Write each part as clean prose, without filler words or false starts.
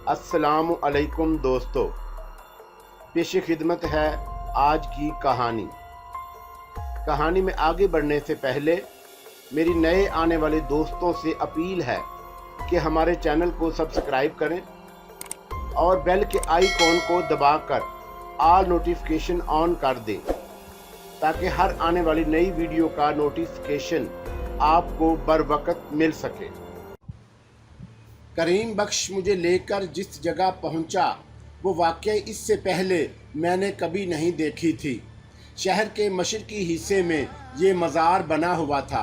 अस्सलामु अलैकुम दोस्तों, पेश खिदमत है आज की कहानी। कहानी में आगे बढ़ने से पहले मेरी नए आने वाले दोस्तों से अपील है कि हमारे चैनल को सब्सक्राइब करें और बेल के आइकॉन को दबाकर ऑल नोटिफिकेशन ऑन कर दें ताकि हर आने वाली नई वीडियो का नोटिफिकेशन आपको बर वक्त मिल सके। करीम बख्श मुझे लेकर जिस जगह पहुंचा वो वाकई इससे पहले मैंने कभी नहीं देखी थी। शहर के मशरकी हिस्से में ये मज़ार बना हुआ था।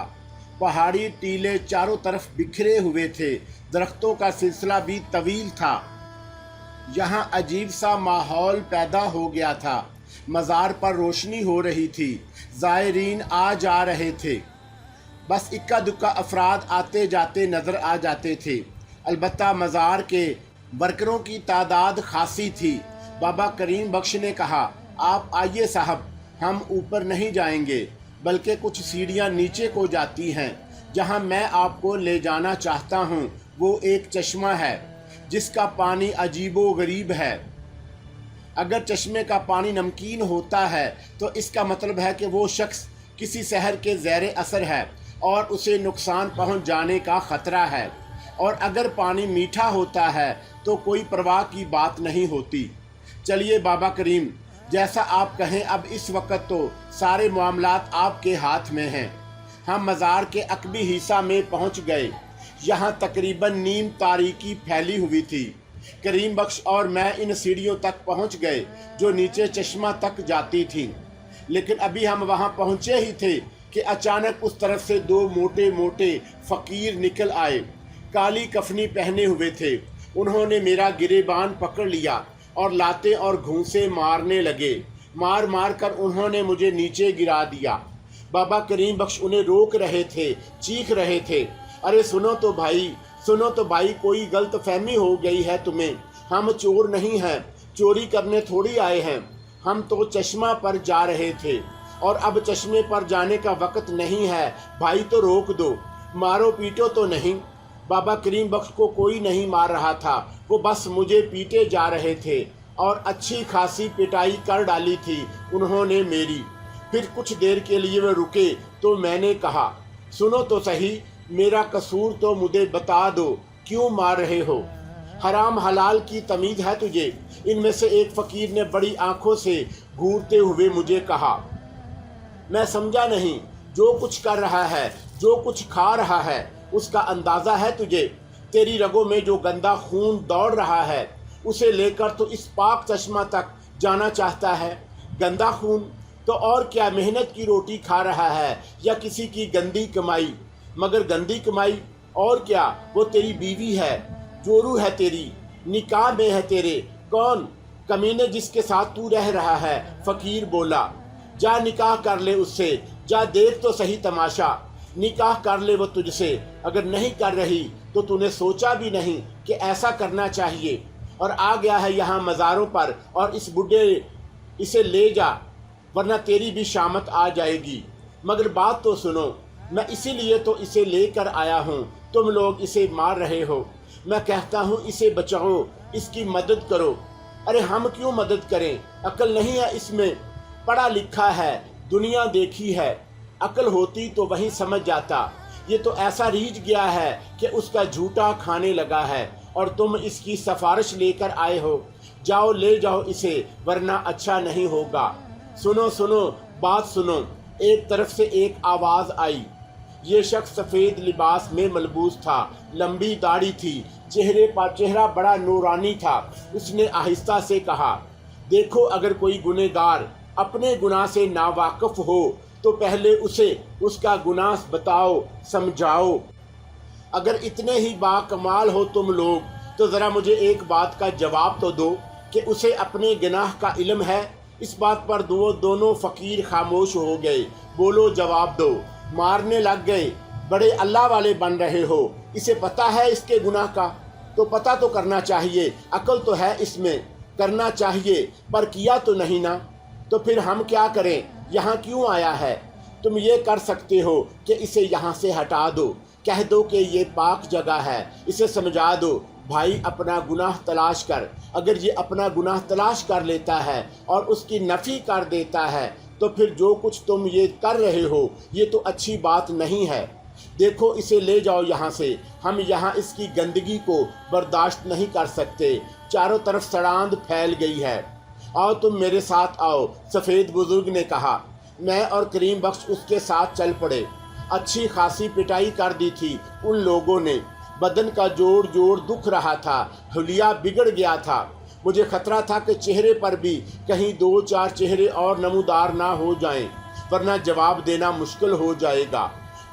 पहाड़ी टीले चारों तरफ बिखरे हुए थे, दरख्तों का सिलसिला भी तवील था। यहाँ अजीब सा माहौल पैदा हो गया था। मज़ार पर रोशनी हो रही थी, ज़ायरीन आ जा रहे थे। बस इक्का दुक्का अफराद आते जाते नज़र आ जाते थे। अलबत्ता मज़ार के वर्करों की तादाद खासी थी। बाबा करीम बख्श ने कहा, आप आइए साहब, हम ऊपर नहीं जाएंगे बल्कि कुछ सीढ़ियाँ नीचे को जाती हैं। जहाँ मैं आपको ले जाना चाहता हूँ वो एक चश्मा है जिसका पानी अजीबो गरीब है। अगर चश्मे का पानी नमकीन होता है तो इसका मतलब है कि वो शख्स किसी शहर के ज़ेरे असर है और उसे नुकसान पहुँच जाने का ख़तरा है, और अगर पानी मीठा होता है तो कोई परवाह की बात नहीं होती। चलिए बाबा करीम, जैसा आप कहें। अब इस वक्त तो सारे मामलात आपके हाथ में हैं। हम मज़ार के अकबी हिस्सा में पहुंच गए। यहाँ तकरीबन नीम तारीकी फैली हुई थी। करीम बख्श और मैं इन सीढ़ियों तक पहुंच गए जो नीचे चश्मा तक जाती थीं। लेकिन अभी हम वहां पहुंचे ही थे कि अचानक उस तरफ से दो मोटे मोटे फ़कीर निकल आए। काली कफनी पहने हुए थे। उन्होंने मेरा गिरेबान पकड़ लिया और लाते और घूंसे मारने लगे। मार मार कर उन्होंने मुझे नीचे गिरा दिया। बाबा करीम बख्श उन्हें रोक रहे थे, चीख रहे थे, अरे सुनो तो भाई, सुनो तो भाई, कोई गलत फहमी हो गई है तुम्हें। हम चोर नहीं हैं, चोरी करने थोड़ी आए हैं। हम तो चश्मा पर जा रहे थे और अब चश्मे पर जाने का वक्त नहीं है। भाई तो रोक दो, मारो पीटो तो नहीं। बाबा करीम बख्श को कोई नहीं मार रहा था, वो बस मुझे पीटे जा रहे थे और अच्छी खासी पिटाई कर डाली थी उन्होंने मेरी। फिर कुछ देर के लिए वे रुके तो मैंने कहा, सुनो तो सही, मेरा कसूर तो मुझे बता दो, क्यों मार रहे हो? हराम हलाल की तमीज़ है तुझे? इनमें से एक फ़कीर ने बड़ी आंखों से घूरते हुए मुझे कहा। मैं समझा नहीं, जो कुछ कर रहा है, जो कुछ खा रहा है, उसका अंदाज़ा है तुझे? तेरी रगों में जो गंदा खून दौड़ रहा है उसे लेकर तो इस पाक चश्मा तक जाना चाहता है। गंदा खून तो और क्या, मेहनत की रोटी खा रहा है या किसी की गंदी कमाई। मगर गंदी कमाई और क्या, वो तेरी बीवी है, जोरू है तेरी, निकाह में है तेरे। कौन? कमीने जिसके साथ तू रह रहा है। फ़कीर बोला, जा निकाह कर ले उससे, जा देख तो सही तमाशा। निकाह कर ले वो तुझसे। अगर नहीं कर रही तो तूने सोचा भी नहीं कि ऐसा करना चाहिए, और आ गया है यहाँ मज़ारों पर और इस बुढ़े इसे ले जा, वरना तेरी भी शामत आ जाएगी। मगर बात तो सुनो, मैं इसीलिए तो इसे लेकर आया हूँ, तुम लोग इसे मार रहे हो। मैं कहता हूँ इसे बचाओ, इसकी मदद करो। अरे हम क्यों मदद करें? अकल नहीं है इसमें, पढ़ा लिखा है, दुनिया देखी है। अकल होती तो वही समझ जाता। ये तो ऐसा रीझ गया है कि उसका झूठा खाने लगा है और तुम इसकी सिफारिश लेकर आए हो। जाओ ले जाओ इसे, वरना अच्छा नहीं होगा। सुनो सुनो, बात सुनो। एक तरफ से एक आवाज़ आई। ये शख्स सफ़ेद लिबास में मलबूस था, लंबी दाढ़ी थी, चेहरे पर चेहरा बड़ा नूरानी था। उसने आहिस्ता से कहा, देखो, अगर कोई गुनहगार अपने गुनाह से नावाकिफ हो तो पहले उसे उसका गुनाह बताओ, समझाओ। अगर इतने ही बाकमाल हो तुम लोग तो ज़रा मुझे एक बात का जवाब तो दो कि उसे अपने गुनाह का इल्म है। इस बात पर दोनों फ़कीर खामोश हो गए। बोलो, जवाब दो। मारने लग गए। बड़े अल्लाह वाले बन रहे हो। इसे पता है इसके गुनाह का? तो पता तो करना चाहिए, अकल तो है इसमें, करना चाहिए, पर किया तो नहीं ना। तो फिर हम क्या करें? यहाँ क्यों आया है? तुम ये कर सकते हो कि इसे यहाँ से हटा दो, कह दो कि ये पाक जगह है, इसे समझा दो, بھائی اپنا گناہ تلاش کر، اگر یہ اپنا گناہ تلاش کر لیتا ہے اور اس کی نفی کر دیتا ہے تو پھر جو کچھ تم یہ کر رہے ہو یہ تو اچھی بات نہیں ہے۔ دیکھو اسے لے جاؤ یہاں سے، ہم یہاں اس کی گندگی کو برداشت نہیں کر سکتے، چاروں طرف سڑاند پھیل گئی ہے۔ آؤ تم میرے ساتھ آؤ، سفید بزرگ نے کہا۔ میں اور کریم بخش اس کے ساتھ چل پڑے۔ اچھی خاصی پٹائی کر دی تھی ان لوگوں نے، بدن کا جوڑ جوڑ دکھ رہا تھا، حلیہ بگڑ گیا تھا۔ مجھے خطرہ تھا کہ چہرے پر بھی کہیں 2-4 چہرے اور نمودار نہ ہو جائیں، ورنہ جواب دینا مشکل ہو جائے گا۔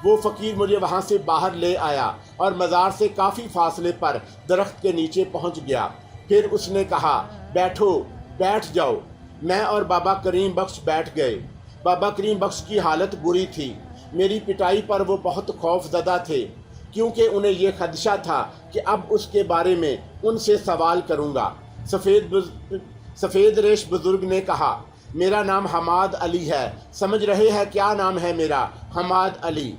وہ فقیر مجھے وہاں سے باہر لے آیا اور مزار سے کافی فاصلے پر درخت کے نیچے پہنچ گیا۔ پھر اس نے کہا، بیٹھو، بیٹھ جاؤ۔ میں اور بابا کریم بخش بیٹھ گئے۔ بابا کریم بخش کی حالت بری تھی۔ میری پٹائی پر وہ بہت خوف زدہ تھے، کیونکہ انہیں یہ خدشہ تھا کہ اب اس کے بارے میں ان سے سوال کروں گا۔ سفید ریش بزرگ نے کہا، میرا نام حماد علی ہے۔ سمجھ رہے ہیں کیا نام ہے میرا؟ حماد علی۔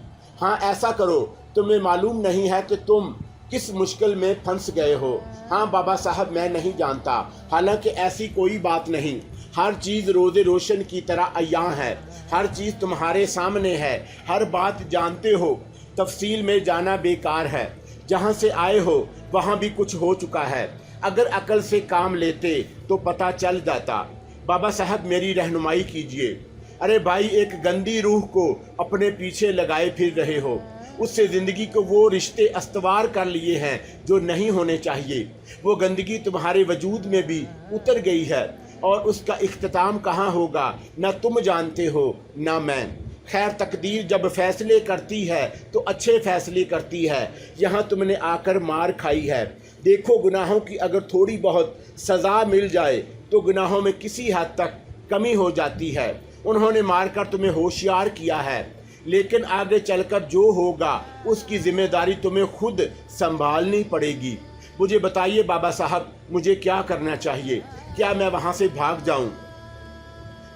ہاں ایسا کرو، تمہیں معلوم نہیں ہے کہ تم کس مشکل میں پھنس گئے ہو؟ ہاں بابا صاحب میں نہیں جانتا، حالانکہ ایسی کوئی بات نہیں، ہر چیز روز روشن کی طرح عیاں ہے، ہر چیز تمہارے سامنے ہے، ہر بات جانتے ہو، تفصیل میں جانا بیکار ہے، جہاں سے آئے ہو وہاں بھی کچھ ہو چکا ہے، اگر عقل سے کام لیتے تو پتہ چل جاتا۔ بابا صاحب میری رہنمائی کیجئے۔ ارے بھائی، ایک گندی روح کو اپنے پیچھے لگائے پھر رہے ہو، اس سے زندگی کو وہ رشتے استوار کر لیے ہیں جو نہیں ہونے چاہیے، وہ گندگی تمہارے وجود میں بھی اتر گئی ہے، اور اس کا اختتام کہاں ہوگا نہ تم جانتے ہو نہ میں۔ خیر تقدیر جب فیصلے کرتی ہے تو اچھے فیصلے کرتی ہے، یہاں تم نے آ کر مار کھائی ہے۔ دیکھو گناہوں کی اگر تھوڑی بہت سزا مل جائے تو گناہوں میں کسی حد تک کمی ہو جاتی ہے۔ انہوں نے مار کر تمہیں ہوشیار کیا ہے، لیکن آگے چل کر جو ہوگا اس کی ذمہ داری تمہیں خود سنبھالنی پڑے گی۔ مجھے بتائیے بابا صاحب، مجھے کیا کرنا چاہیے؟ کیا میں وہاں سے بھاگ جاؤں؟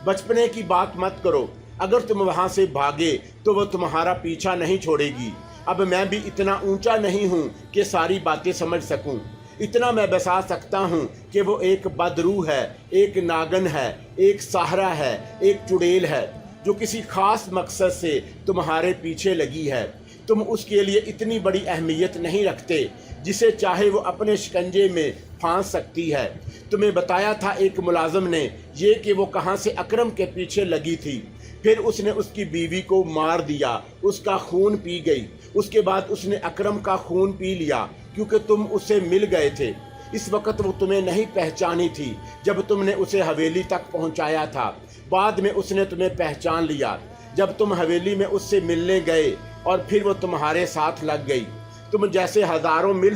بچپنے کی بات مت کرو، اگر تم وہاں سے بھاگے تو وہ تمہارا پیچھا نہیں چھوڑے گی۔ اب میں بھی اتنا اونچا نہیں ہوں کہ ساری باتیں سمجھ سکوں، اتنا میں بتا سکتا ہوں کہ وہ ایک بدروح ہے، ایک ناگن ہے، ایک ساحرہ ہے، ایک چڑیل ہے، جو کسی خاص مقصد سے تمہارے پیچھے لگی ہے۔ تم اس کے لیے اتنی بڑی اہمیت نہیں رکھتے، جسے چاہے وہ اپنے شکنجے میں پھانس سکتی ہے۔ تمہیں بتایا تھا ایک ملازم نے یہ کہ وہ کہاں سے اکرم کے پیچھے لگی تھی، پھر اس نے اس کی بیوی کو مار دیا، اس کا خون پی گئی، اس کے بعد اس نے اکرم کا خون پی لیا، کیونکہ تم اس سے مل گئے تھے۔ اس وقت وہ تمہیں نہیں پہچانی تھی جب تم نے اسے حویلی تک پہنچایا تھا، بعد میں اس نے تمہیں پہچان لیا جب تم حویلی میں اس سے ملنے گئے، اور پھر وہ تمہارے ساتھ لگ گئی۔ تم جیسے ہزاروں مل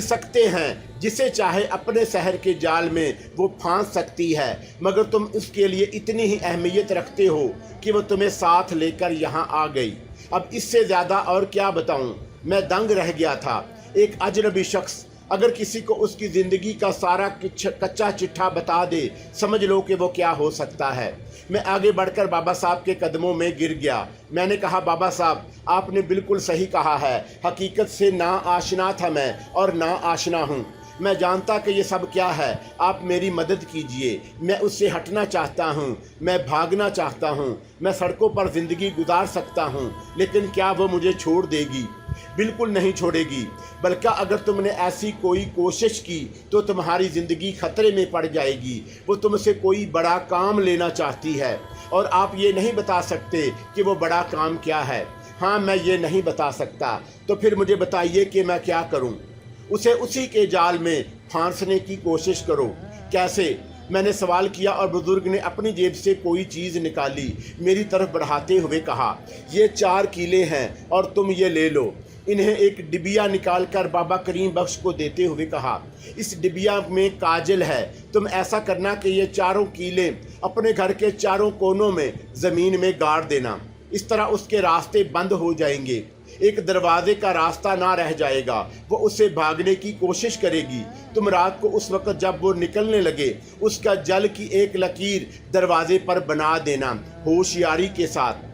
سکتے ہیں، جسے چاہے اپنے سحر کے جال میں وہ پھانس سکتی ہے، مگر تم اس کے لیے اتنی ہی اہمیت رکھتے ہو کہ وہ تمہیں ساتھ لے کر یہاں آ گئی۔ اب اس سے زیادہ اور کیا بتاؤں؟ میں دنگ رہ گیا تھا۔ ایک اجنبی شخص اگر کسی کو اس کی زندگی کا سارا کچا چٹھا بتا دے، سمجھ لو کہ وہ کیا ہو سکتا ہے۔ میں آگے بڑھ کر بابا صاحب کے قدموں میں گر گیا۔ میں نے کہا، بابا صاحب آپ نے بالکل صحیح کہا ہے، حقیقت سے نا آشنا تھا میں، اور نا آشنا ہوں۔ میں جانتا کہ یہ سب کیا ہے، آپ میری مدد کیجئے، میں اس سے ہٹنا چاہتا ہوں، میں بھاگنا چاہتا ہوں، میں سڑکوں پر زندگی گزار سکتا ہوں، لیکن کیا وہ مجھے چھوڑ دے گی؟ بالکل نہیں چھوڑے گی، بلکہ اگر تم نے ایسی کوئی کوشش کی تو تمہاری زندگی خطرے میں پڑ جائے گی۔ وہ تم سے کوئی بڑا کام لینا چاہتی ہے، اور آپ یہ نہیں بتا سکتے کہ وہ بڑا کام کیا ہے۔ ہاں میں یہ نہیں بتا سکتا، تو پھر مجھے بتائیے کہ میں کیا کروں؟ اسے اسی کے جال میں پھانسنے کی کوشش کرو۔ کیسے؟ میں نے سوال کیا، اور بزرگ نے اپنی جیب سے کوئی چیز نکالی، میری طرف بڑھاتے ہوئے کہا، یہ 4 کیلے ہیں اور تم یہ لے لو۔ انہیں ایک ڈبیا نکال کر بابا کریم بخش کو دیتے ہوئے کہا، اس ڈبیا میں کاجل ہے، تم ایسا کرنا کہ یہ 4 کیلے اپنے گھر کے 4 کونوں میں زمین میں گاڑ دینا، اس طرح اس کے راستے بند ہو جائیں گے، ایک دروازے کا راستہ نہ رہ جائے گا، وہ اسے بھاگنے کی کوشش کرے گی۔ تم رات کو اس وقت جب وہ نکلنے لگے اس کا جل کی ایک لکیر دروازے پر بنا دینا، ہوشیاری کے ساتھ۔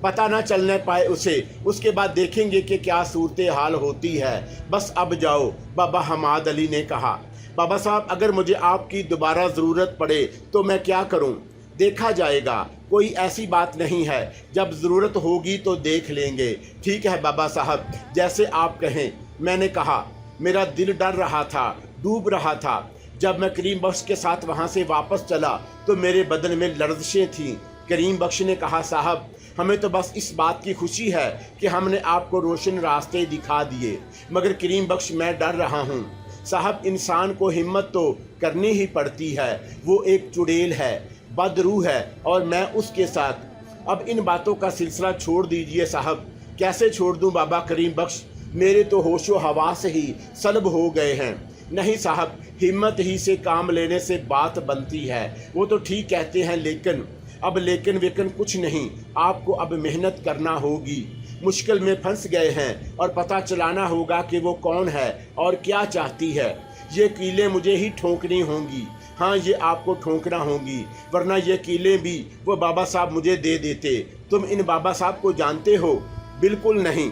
पता ना चलने पाए उसे। उसके बाद देखेंगे कि क्या सूरत हाल होती है। बस अब जाओ, बाबा हमाद अली ने कहा। बाबा साहब, अगर मुझे आपकी दोबारा ज़रूरत पड़े तो मैं क्या करूं? देखा जाएगा, कोई ऐसी बात नहीं है, जब ज़रूरत होगी तो देख लेंगे। ठीक है बाबा साहब, जैसे आप कहें। मैंने कहा। मेरा दिल डर रहा था, डूब रहा था। जब मैं करीम बख्श के साथ वहाँ से वापस चला तो मेरे बदन में लर्जिशें थीं। करीम बख्श ने कहा, साहब हमें तो बस इस बात की खुशी है कि हमने आपको रोशन रास्ते दिखा दिए, मगर करीम बख्श मैं डर रहा हूँ। साहब, इंसान को हिम्मत तो करनी ही पड़ती है। वो एक चुड़ैल है, बदरूह है, और मैं उसके साथ। अब इन बातों का सिलसिला छोड़ दीजिए साहब। कैसे छोड़ दूं बाबा करीम बख्श? मेरे तो होशो हवास ही सलब हो गए हैं। नहीं साहब, हिम्मत ही से काम लेने से बात बनती है। वो तो ठीक कहते हैं, लेकिन अब लेकिन वेकिन कुछ नहीं। आपको अब मेहनत करना होगी। मुश्किल में फंस गए हैं और पता चलाना होगा कि वो कौन है और क्या चाहती है। ये कीलें मुझे ही ठोंकनी होंगी। हाँ, ये आपको ठोंकना होंगी, वरना ये कीलें भी वो बाबा साहब मुझे दे देते। तुम इन बाबा साहब को जानते हो? बिल्कुल नहीं।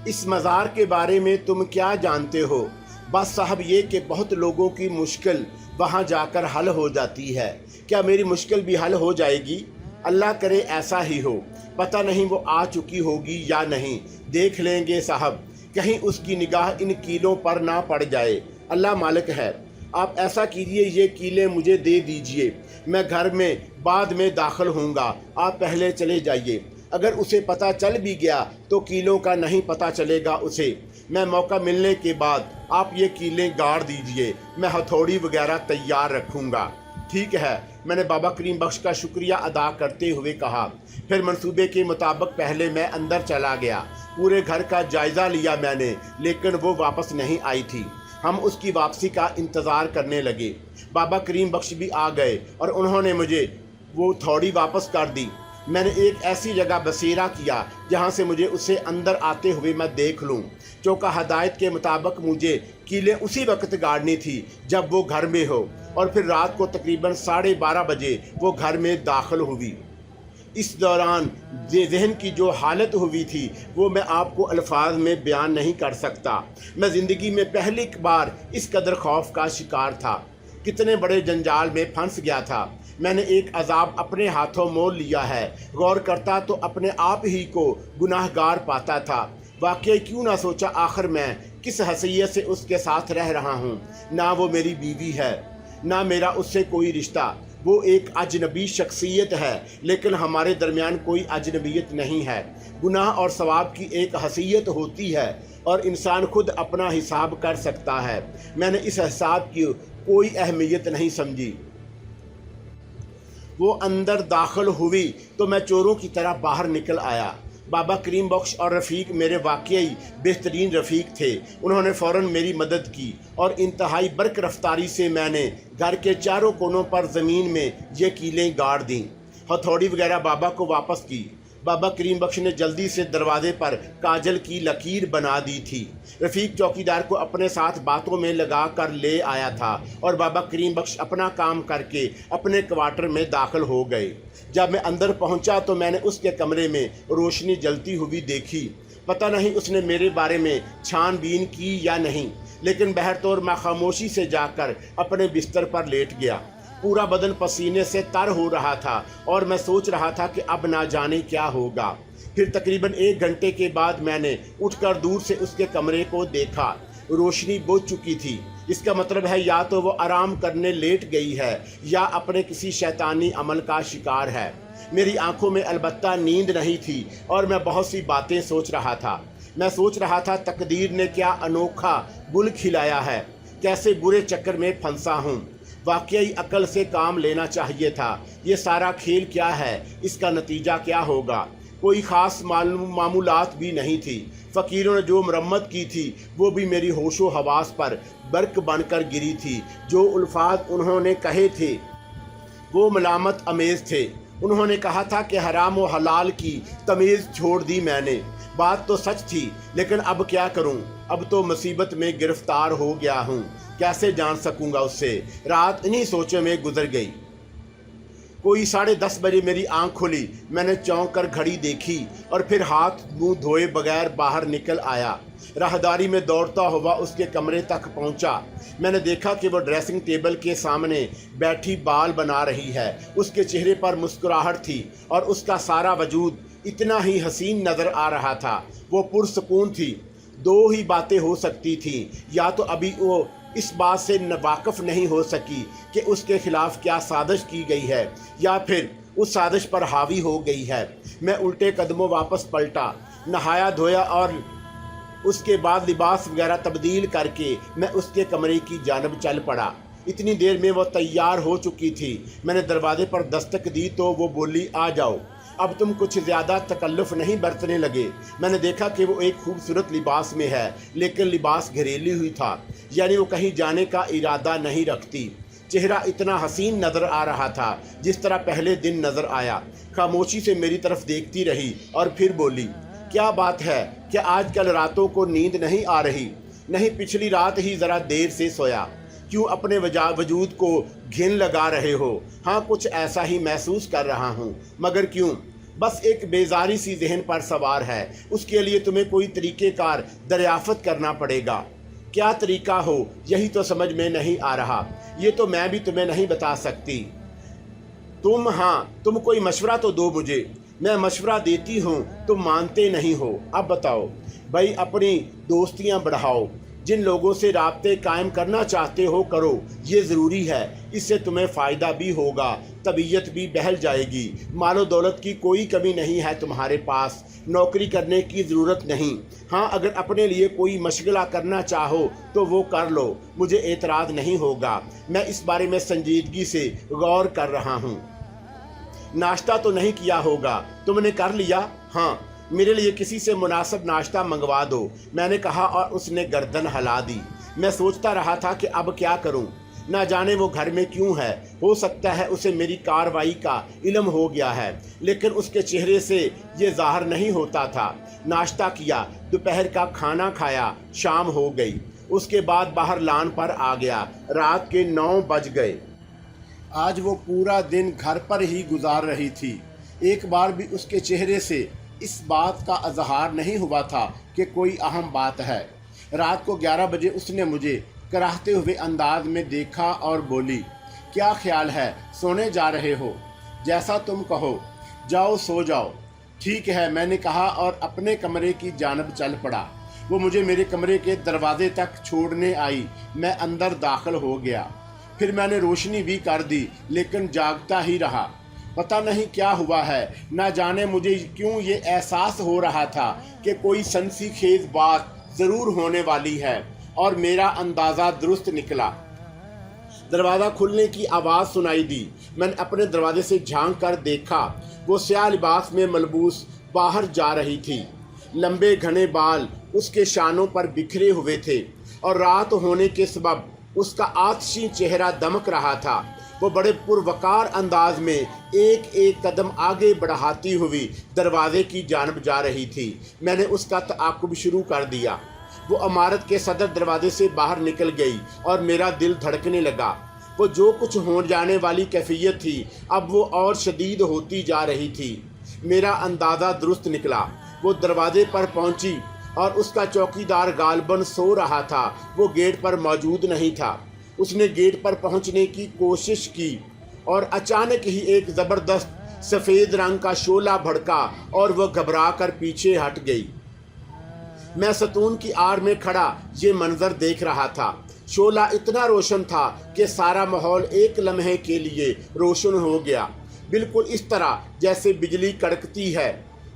इस मज़ार के बारे में तुम क्या जानते हो? बस साहब ये कि बहुत लोगों की मुश्किल वहाँ जाकर हल हो जाती है। क्या मेरी मुश्किल भी हल हो जाएगी? अल्लाह करे ऐसा ही हो। पता नहीं वो आ चुकी होगी या नहीं, देख लेंगे साहब। कहीं उसकी निगाह इन कीलों पर ना पड़ जाए। अल्लाह मालिक है। आप ऐसा कीजिए, ये कीलें मुझे दे दीजिए। मैं घर में बाद में दाखिल होऊंगा, आप पहले चले जाइए। अगर उसे पता चल भी गया तो कीलों का नहीं पता चलेगा उसे। मैं मौका मिलने के बाद आप ये कीलें गाड़ दीजिए, मैं हथौड़ी वगैरह तैयार रखूँगा। ठीक है, मैंने बाबा करीम बख्श का शुक्रिया अदा करते हुए कहा। फिर मंसूबे के मुताबिक पहले मैं अंदर चला गया। पूरे घर का जायज़ा लिया मैंने, लेकिन वो वापस नहीं आई थी। हम उसकी वापसी का इंतज़ार करने लगे। बाबा करीम बख्श भी आ गए और उन्होंने मुझे वो थौड़ी वापस कर दी। मैंने एक ऐसी जगह बसेरा किया जहाँ से मुझे उसे अंदर आते हुए मैं देख लूँ। चौका हदायत के मुताबिक मुझे कीलें उसी वक्त गाड़नी थी जब वो घर में हो, और फिर रात को तकरीबन 12:30 बजे वो घर में दाखिल हुई। इस दौरान जहन की जो हालत हुई थी वो मैं आपको अल्फाज में बयान नहीं कर सकता। मैं ज़िंदगी में पहली बार इस कदर खौफ का शिकार था। कितने बड़े जंजाल में फंस गया था। मैंने एक अजाब अपने हाथों मोल लिया है। गौर करता तो अपने आप ही को गुनाहगार पाता था। वाकई क्यों ना सोचा, आखिर मैं किस हैसियत से उसके साथ रह रहा हूँ। ना वो मेरी बीवी है, ना मेरा उससे कोई रिश्ता। वो एक अजनबी शख्सियत है, लेकिन हमारे दरमियान कोई अजनबियत नहीं है। गुनाह और सवाब की एक हैसियत होती है और इंसान खुद अपना हिसाब कर सकता है। मैंने इस हिसाब की कोई अहमियत नहीं समझी। वो अंदर दाखिल हुई तो मैं चोरों की तरह बाहर निकल आया। बाबा करीम बख्श और रफ़ीक मेरे वाकई बेहतरीन रफ़ीक थे। उन्होंने फ़ौरन मेरी मदद की और इंतहाई बरक रफ्तारी से मैंने घर के चारों कोनों पर ज़मीन में ये कीलें गाड़ दीं। हथौड़ी वगैरह बाबा को वापस की। बाबा करीम बख्श ने जल्दी से दरवाजे पर काजल की लकीर बना दी थी। रफ़ीक चौकीदार को अपने साथ बातों में लगा कर ले आया था और बाबा करीम बख्श अपना काम करके अपने क्वार्टर में दाखिल हो गए। जब मैं अंदर पहुंचा तो मैंने उसके कमरे में रोशनी जलती हुई देखी। पता नहीं उसने मेरे बारे में छानबीन की या नहीं, लेकिन बहरतौर मैं खामोशी से जाकर अपने बिस्तर पर लेट गया। पूरा बदन पसीने से तर हो रहा था और मैं सोच रहा था कि अब ना जाने क्या होगा। फिर तकरीबन 1 घंटे के बाद मैंने उठकर दूर से उसके कमरे को देखा। रोशनी बुझ चुकी थी। इसका मतलब है या तो वो आराम करने लेट गई है या अपने किसी शैतानी अमल का शिकार है। मेरी आंखों में अलबत्ता नींद नहीं थी और मैं बहुत सी बातें सोच रहा था। मैं सोच रहा था तकदीर ने क्या अनोखा गुल खिलाया है, कैसे बुरे चक्कर में फंसा हूँ। वाकई अकल से काम लेना चाहिए था। ये सारा खेल क्या है, इसका नतीजा क्या होगा? कोई ख़ास मामूलात भी नहीं थी। फ़कीरों ने जो मरम्मत की थी वो भी मेरी होशो हवास पर बर्क बनकर गिरी थी। जो अल्फाज उन्होंने कहे थे वो मलामत अमेज़ थे। उन्होंने कहा था कि हराम व हलाल की तमीज़ छोड़ दी मैंने। बात तो सच थी, लेकिन अब क्या करूं? अब तो मुसीबत में गिरफ्तार हो गया हूं। कैसे जान सकूंगा उससे? रात इन्हीं सोचों में गुजर गई। कोई 10:30 बजे मेरी आंख खुली। मैंने चौंक कर घड़ी देखी और फिर हाथ मुंह धोए बगैर बाहर निकल आया। राहदारी में दौड़ता हुआ उसके कमरे तक पहुंचा। मैंने देखा कि वो ड्रेसिंग टेबल के सामने बैठी बाल बना रही है। उसके चेहरे पर मुस्कुराहट थी और उसका सारा वजूद इतना ही हसीन नज़र आ रहा था। वो पुरसकून थी। दो ही बातें हो सकती थी, या तो अभी वो इस बात से वाकिफ़ नहीं हो सकी कि उसके खिलाफ क्या साजिश की गई है, या फिर उस साजिश पर हावी हो गई है। मैं उल्टे कदमों वापस पलटा, नहाया धोया और उसके बाद लिबास वगैरह तब्दील करके मैं उसके कमरे की जानब चल पड़ा। इतनी देर में वो तैयार हो चुकी थी। मैंने दरवाजे पर दस्तक दी तो वो बोली, आ जाओ, अब तुम कुछ ज़्यादा तकल्लुफ़ नहीं बरतने लगे। मैंने देखा कि वो एक खूबसूरत लिबास में है, लेकिन लिबास घरेली हुई था, यानी वो कहीं जाने का इरादा नहीं रखती। चेहरा इतना हसीन नज़र आ रहा था जिस तरह पहले दिन नज़र आया। खामोशी से मेरी तरफ देखती रही और फिर बोली, क्या बात है, क्या आजकल रातों को नींद नहीं आ रही? नहीं, पिछली रात ही ज़रा देर से सोया। क्यों अपने वजूद को घिन लगा रहे हो? हाँ, कुछ ऐसा ही महसूस कर रहा हूँ, मगर क्यों? बस एक बेजारी सी जहन पर सवार है। उसके लिए तुम्हें कोई तरीक़ेकार दरियाफ़त करना पड़ेगा। क्या तरीका हो, यही तो समझ में नहीं आ रहा। ये तो मैं भी तुम्हें नहीं बता सकती। तुम कोई मशवरा तो दो मुझे। मैं मशवरा देती हूँ, तुम मानते नहीं हो। अब बताओ भाई, अपनी दोस्तियाँ बढ़ाओ। जिन लोगों से राब्ते कायम करना चाहते हो करो, ये ज़रूरी है। इससे तुम्हें फ़ायदा भी होगा, तबीयत भी बहल जाएगी। मालो दौलत की कोई कमी नहीं है तुम्हारे पास, नौकरी करने की ज़रूरत नहीं। हाँ, अगर अपने लिए कोई मशगला करना चाहो तो वो कर लो, मुझे एतराज़ नहीं होगा। मैं इस बारे में संजीदगी से गौर कर रहा हूँ। नाश्ता तो नहीं किया होगा, तुमने कर लिया? हाँ, मेरे लिए किसी से मुनासिब नाश्ता मंगवा दो, मैंने कहा और उसने गर्दन हिला दी। मैं सोचता रहा था कि अब क्या करूं। ना जाने वो घर में क्यों है। हो सकता है उसे मेरी कार्रवाई का इल्म हो गया है, लेकिन उसके चेहरे से ये ज़ाहिर नहीं होता था। नाश्ता किया, दोपहर का खाना खाया, शाम हो गई। उसके बाद बाहर लान पर आ गया। रात के 9 बज गए। आज वो पूरा दिन घर पर ही गुजार रही थी। एक बार भी उसके चेहरे से इस बात का इजहार नहीं हुआ था कि कोई अहम बात है। रात को 11 बजे उसने मुझे कराहते हुए अंदाज में देखा और बोली, क्या ख्याल है, सोने जा रहे हो? जैसा तुम कहो, जाओ सो जाओ। ठीक है, मैंने कहा और अपने कमरे की जानब चल पड़ा। वो मुझे मेरे कमरे के दरवाजे तक छोड़ने आई। मैं अंदर दाखिल हो गया। फिर मैंने रोशनी भी कर दी, लेकिन जागता ही रहा। पता नहीं क्या हुआ है, ना जाने मुझे क्यों ये एहसास हो रहा था कि कोई सनसीखेज बात ज़रूर होने वाली है, और मेरा अंदाज़ा दुरुस्त निकला। दरवाज़ा खुलने की आवाज़ सुनाई दी। मैंने अपने दरवाजे से झांक कर देखा। वो स्याह लिबास में मलबूस बाहर जा रही थी। लंबे घने बाल उसके शानों पर बिखरे हुए थे और रात होने के सबब उसका आतशी चेहरा दमक रहा था। वो बड़े पुरवकार अंदाज में एक एक कदम आगे बढ़ाती हुई दरवाजे की जानब जा रही थी। मैंने उसका ताक़ुब शुरू कर दिया। वो इमारत के सदर दरवाजे से बाहर निकल गई और मेरा दिल धड़कने लगा। वो जो कुछ हो जाने वाली कैफियत थी, अब वो और शदीद होती जा रही थी। मेरा अंदाज़ा दुरुस्त निकला। वो दरवाजे पर पहुंची और उसका चौकीदार गालबन सो रहा था। वो गेट पर मौजूद नहीं था। उसने गेट पर पहुंचने की कोशिश की और अचानक ही एक ज़बरदस्त सफ़ेद रंग का शोला भड़का और वह घबरा कर पीछे हट गई। मैं सतून की आड़ में खड़ा ये मंजर देख रहा था। शोला इतना रोशन था कि सारा माहौल एक लम्हे के लिए रोशन हो गया, बिल्कुल इस तरह जैसे बिजली कड़कती है।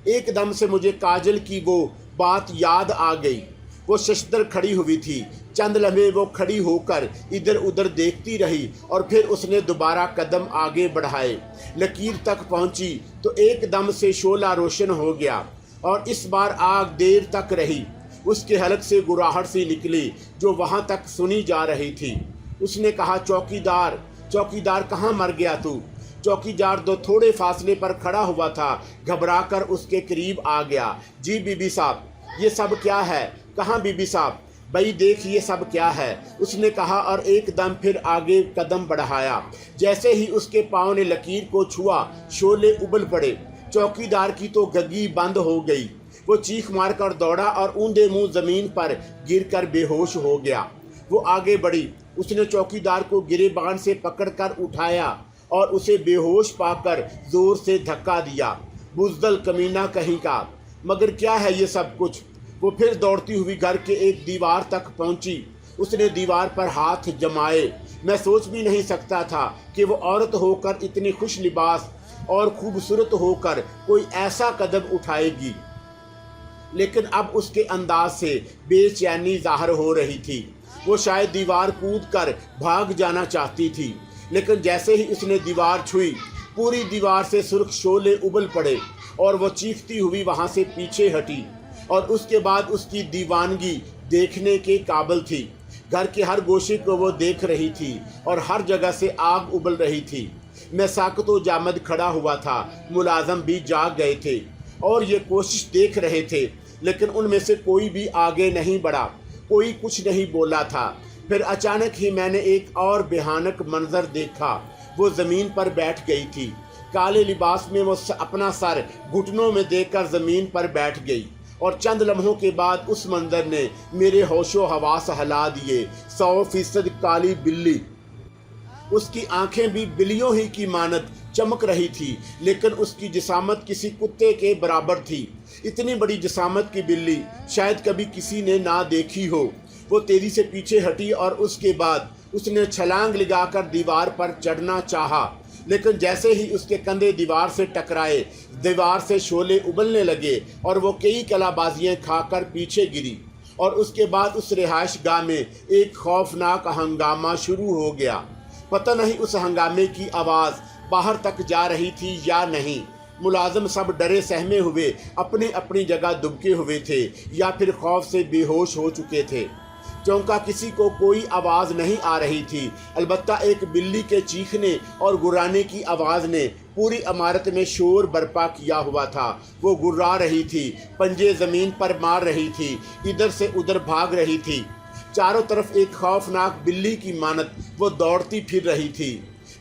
एकदम से मुझे काजल की वो बात याद आ गई। वो शशदर खड़ी हुई थी। चंद लम्हे वो खड़ी होकर इधर उधर देखती रही और फिर उसने दोबारा कदम आगे बढ़ाए। लकीर तक पहुंची तो एकदम से शोला रोशन हो गया और इस बार आग देर तक रही। उसके हलक से गुराहट सी निकली जो वहाँ तक सुनी जा रही थी। उसने कहा, चौकीदार, चौकीदार कहाँ मर गया तू? चौकीदार दो थोड़े फासले पर खड़ा हुआ था, घबराकर उसके करीब आ गया। जी बीबी साहब, ये सब क्या है? कहाँ बीबी साहब? بھائی دیکھ یہ سب کیا ہے، اس نے کہا اور ایک دم پھر آگے قدم بڑھایا۔ جیسے ہی اس کے پاؤں نے لکیر کو چھوا شعلے ابل پڑے۔ چوکیدار کی تو گگی بند ہو گئی، وہ چیخ مار کر دوڑا اور اوندے منہ زمین پر گر کر بے ہوش ہو گیا۔ وہ آگے بڑھی، اس نے چوکیدار کو گریبان سے پکڑ کر اٹھایا اور اسے بے ہوش پا کر زور سے دھکا دیا۔ بزدل کمینہ کہیں کا، مگر کیا ہے یہ سب کچھ؟ وہ پھر دوڑتی ہوئی گھر کے ایک دیوار تک پہنچی۔ اس نے دیوار پر ہاتھ جمائے۔ میں سوچ بھی نہیں سکتا تھا کہ وہ عورت ہو کر اتنی خوش لباس اور خوبصورت ہو کر کوئی ایسا قدم اٹھائے گی، لیکن اب اس کے انداز سے بے چینی ظاہر ہو رہی تھی۔ وہ شاید دیوار کود کر بھاگ جانا چاہتی تھی، لیکن جیسے ہی اس نے دیوار چھوئی، پوری دیوار سے سرخ شعلے ابل پڑے اور وہ چیختی ہوئی وہاں سے پیچھے ہٹی، اور اس کے بعد اس کی دیوانگی دیکھنے کے قابل تھی۔ گھر کے ہر گوشے کو وہ دیکھ رہی تھی اور ہر جگہ سے آگ ابل رہی تھی۔ میں ساکت و جامد کھڑا ہوا تھا، ملازم بھی جاگ گئے تھے اور یہ کوشش دیکھ رہے تھے، لیکن ان میں سے کوئی بھی آگے نہیں بڑھا، کوئی کچھ نہیں بولا تھا۔ پھر اچانک ہی میں نے ایک اور بھیانک منظر دیکھا۔ وہ زمین پر بیٹھ گئی تھی، کالے لباس میں وہ اپنا سر گھٹنوں میں دے کر زمین پر بیٹھ گئی، اور چند لمحوں کے بعد اس منظر نے میرے ہوش و حواس ہلا دیے۔ 100% کالی بلی، اس کی آنکھیں بھی بلیوں ہی کی مانند چمک رہی تھی، لیکن اس کی جسامت کسی کتے کے برابر تھی۔ اتنی بڑی جسامت کی بلی شاید کبھی کسی نے نہ دیکھی ہو۔ وہ تیزی سے پیچھے ہٹی اور اس کے بعد اس نے چھلانگ لگا کر دیوار پر چڑھنا چاہا، لیکن جیسے ہی اس کے کندھے دیوار سے ٹکرائے، دیوار سے شعلے ابلنے لگے اور وہ کئی کلا بازیاں کھا کر پیچھے گری، اور اس کے بعد اس رہائش گاہ میں ایک خوفناک ہنگامہ شروع ہو گیا۔ پتہ نہیں اس ہنگامے کی آواز باہر تک جا رہی تھی یا نہیں۔ ملازم سب ڈرے سہمے ہوئے اپنی اپنی جگہ دبکے ہوئے تھے یا پھر خوف سے بے ہوش ہو چکے تھے۔ چونکہ کسی کو کوئی آواز نہیں آ رہی تھی، البتہ ایک بلی کے چیخنے اور گرانے کی آواز نے پوری عمارت میں شور برپا کیا ہوا تھا۔ وہ گرا رہی تھی، پنجے زمین پر مار رہی تھی، ادھر سے ادھر بھاگ رہی تھی، چاروں طرف ایک خوفناک بلی کی مانند وہ دوڑتی پھر رہی تھی۔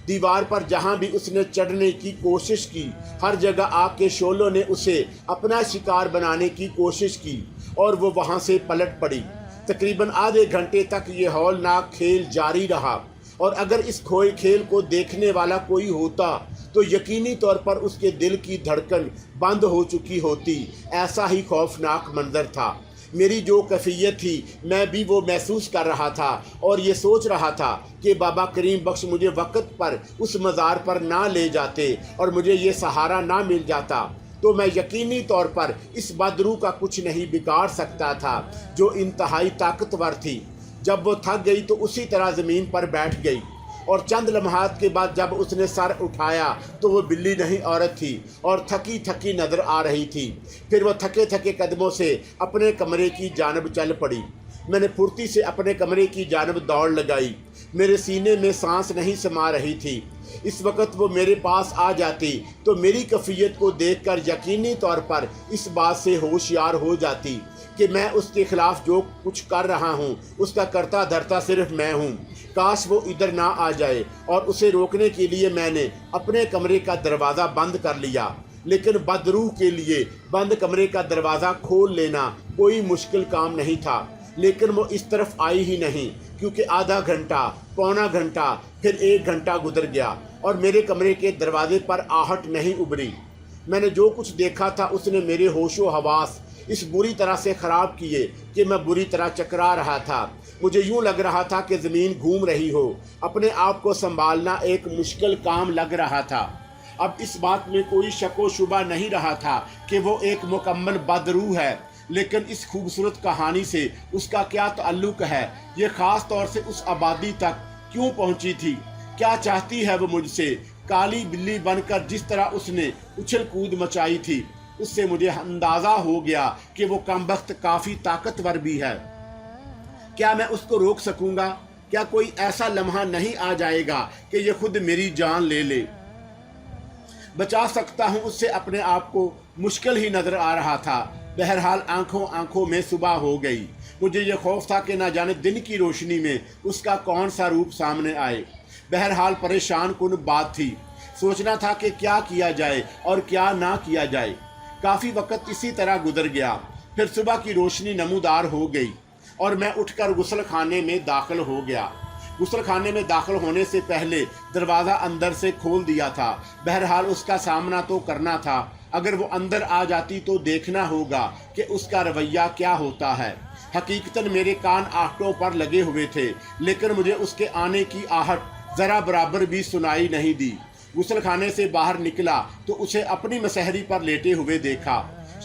دیوار پر جہاں بھی اس نے چڑھنے کی کوشش کی، ہر جگہ آگ کے شعلوں نے اسے اپنا شکار بنانے کی کوشش کی اور وہ وہاں سے پلٹ پڑی۔ تقریباً آدھے گھنٹے تک یہ ہولناک کھیل جاری رہا، اور اگر اس کھوئے کھیل کو دیکھنے والا کوئی ہوتا تو یقینی طور پر اس کے دل کی دھڑکن بند ہو چکی ہوتی۔ ایسا ہی خوفناک منظر تھا۔ میری جو کیفیت تھی میں بھی وہ محسوس کر رہا تھا، اور یہ سوچ رہا تھا کہ بابا کریم بخش مجھے وقت پر اس مزار پر نہ لے جاتے اور مجھے یہ سہارا نہ مل جاتا تو میں یقینی طور پر اس بدروح کا کچھ نہیں بگاڑ سکتا تھا، جو انتہائی طاقتور تھی۔ جب وہ تھک گئی تو اسی طرح زمین پر بیٹھ گئی، اور چند لمحات کے بعد جب اس نے سر اٹھایا تو وہ بلی نہیں عورت تھی اور تھکی تھکی نظر آ رہی تھی۔ پھر وہ تھکے تھکے قدموں سے اپنے کمرے کی جانب چل پڑی۔ میں نے پھرتی سے اپنے کمرے کی جانب دوڑ لگائی۔ میرے سینے میں سانس نہیں سما رہی تھی۔ اس وقت وہ میرے پاس آ جاتی تو میری کیفیت کو دیکھ کر یقینی طور پر اس بات سے ہوشیار ہو جاتی کہ میں اس کے خلاف جو کچھ کر رہا ہوں اس کا کرتا دھرتا صرف میں ہوں۔ کاش وہ ادھر نہ آ جائے، اور اسے روکنے کے لیے میں نے اپنے کمرے کا دروازہ بند کر لیا، لیکن بدروح کے لیے بند کمرے کا دروازہ کھول لینا کوئی مشکل کام نہیں تھا۔ لیکن وہ اس طرف آئی ہی نہیں، کیونکہ آدھا گھنٹہ، پونا گھنٹہ، پھر 1 گھنٹہ گزر گیا اور میرے کمرے کے دروازے پر آہٹ نہیں ابھری۔ میں نے جو کچھ دیکھا تھا اس نے میرے ہوش و حواس اس بری طرح سے خراب کیے کہ میں بری طرح چکرا رہا تھا۔ مجھے یوں لگ رہا تھا کہ زمین گھوم رہی ہو۔ اپنے آپ کو سنبھالنا ایک مشکل کام لگ رہا تھا۔ اب اس بات میں کوئی شک و شبہ نہیں رہا تھا کہ وہ ایک مکمل بدروح ہے، لیکن اس خوبصورت کہانی سے اس کا کیا تعلق ہے؟ یہ خاص طور سے اس آبادی تک کیوں پہنچی تھی؟ کیا چاہتی ہے وہ مجھ سے؟ کالی بلی بن کر جس طرح اس نے اچھل کود مچائی تھی، اس سے مجھے اندازہ ہو گیا کہ وہ کمبخت کافی طاقتور بھی ہے۔ کیا میں اس کو روک سکوں گا؟ کیا کوئی ایسا لمحہ نہیں آ جائے گا کہ یہ خود میری جان لے لے؟ بچا سکتا ہوں اس سے اپنے آپ کو؟ مشکل ہی نظر آ رہا تھا۔ بہرحال آنکھوں میں صبح ہو گئی۔ मुझे ये खौफ था कि ना जाने दिन की रोशनी में उसका कौन सा रूप सामने आए। बहरहाल परेशान कुन बात थी। सोचना था कि क्या किया जाए और क्या ना किया जाए। काफ़ी वक्त इसी तरह गुजर गया। फिर सुबह की रोशनी नमूदार हो गई और मैं उठकर गुस्ल खाने में दाखिल हो गया। गुस्ल खाने में दाखिल होने से पहले दरवाज़ा अंदर से खोल दिया था। बहरहाल उसका सामना तो करना था। अगर वो अंदर आ जाती तो देखना होगा कि उसका रवैया क्या होता है। हकीकतन मेरे कान आहटों पर लगे हुए थे, लेकिन मुझे उसके आने की आहट ज़रा बराबर भी सुनाई नहीं दी। गुस्ल खाने से बाहर निकला तो उसे अपनी मसहरी पर लेटे हुए देखा।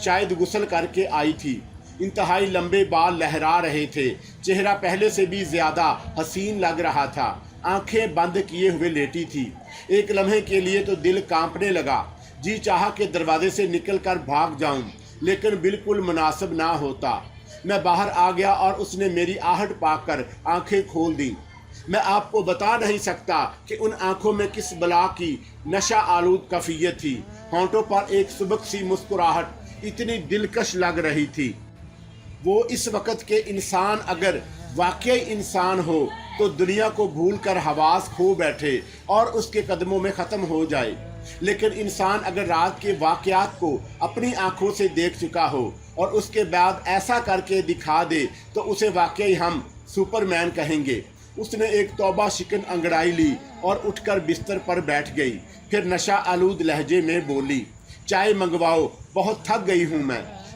शायद गुस्ल करके आई थी। इंतहाई लंबे बाल लहरा रहे थे। चेहरा पहले से भी ज़्यादा हसीन लग रहा था। आंखें बंद किए हुए लेटी थी। एक लम्हे के लिए तो दिल कांपने लगा। जी चाहा कि दरवाजे से निकलकर भाग जाऊं, लेकिन बिल्कुल मुनासिब ना होता। मैं बाहर आ गया और उसने मेरी आहट पाकर आंखें खोल दी। मैं आपको बता नहीं सकता कि उन आंखों में किस बला की नशा आलूद कैफियत थी। होंठों पर एक सुबक सी मुस्कुराहट इतनी दिलकश लग रही थी। वो इस वक्त के इंसान अगर वाकई इंसान हो तो दुनिया को भूलकर हवास खो बैठे और उसके कदमों में ख़त्म हो जाए। लेकिन इंसान अगर रात के वाक़यात को अपनी आंखों से देख चुका हो और उसके बाद ऐसा करके दिखा दे तो उसे वाकई हम सुपरमैन कहेंगे। उसने एक तौबा शिकन अंगड़ाई ली और उठकर बिस्तर पर बैठ गई। फिर नशा आलूद लहजे में बोली, चाय मंगवाओ, बहुत थक गई हूँ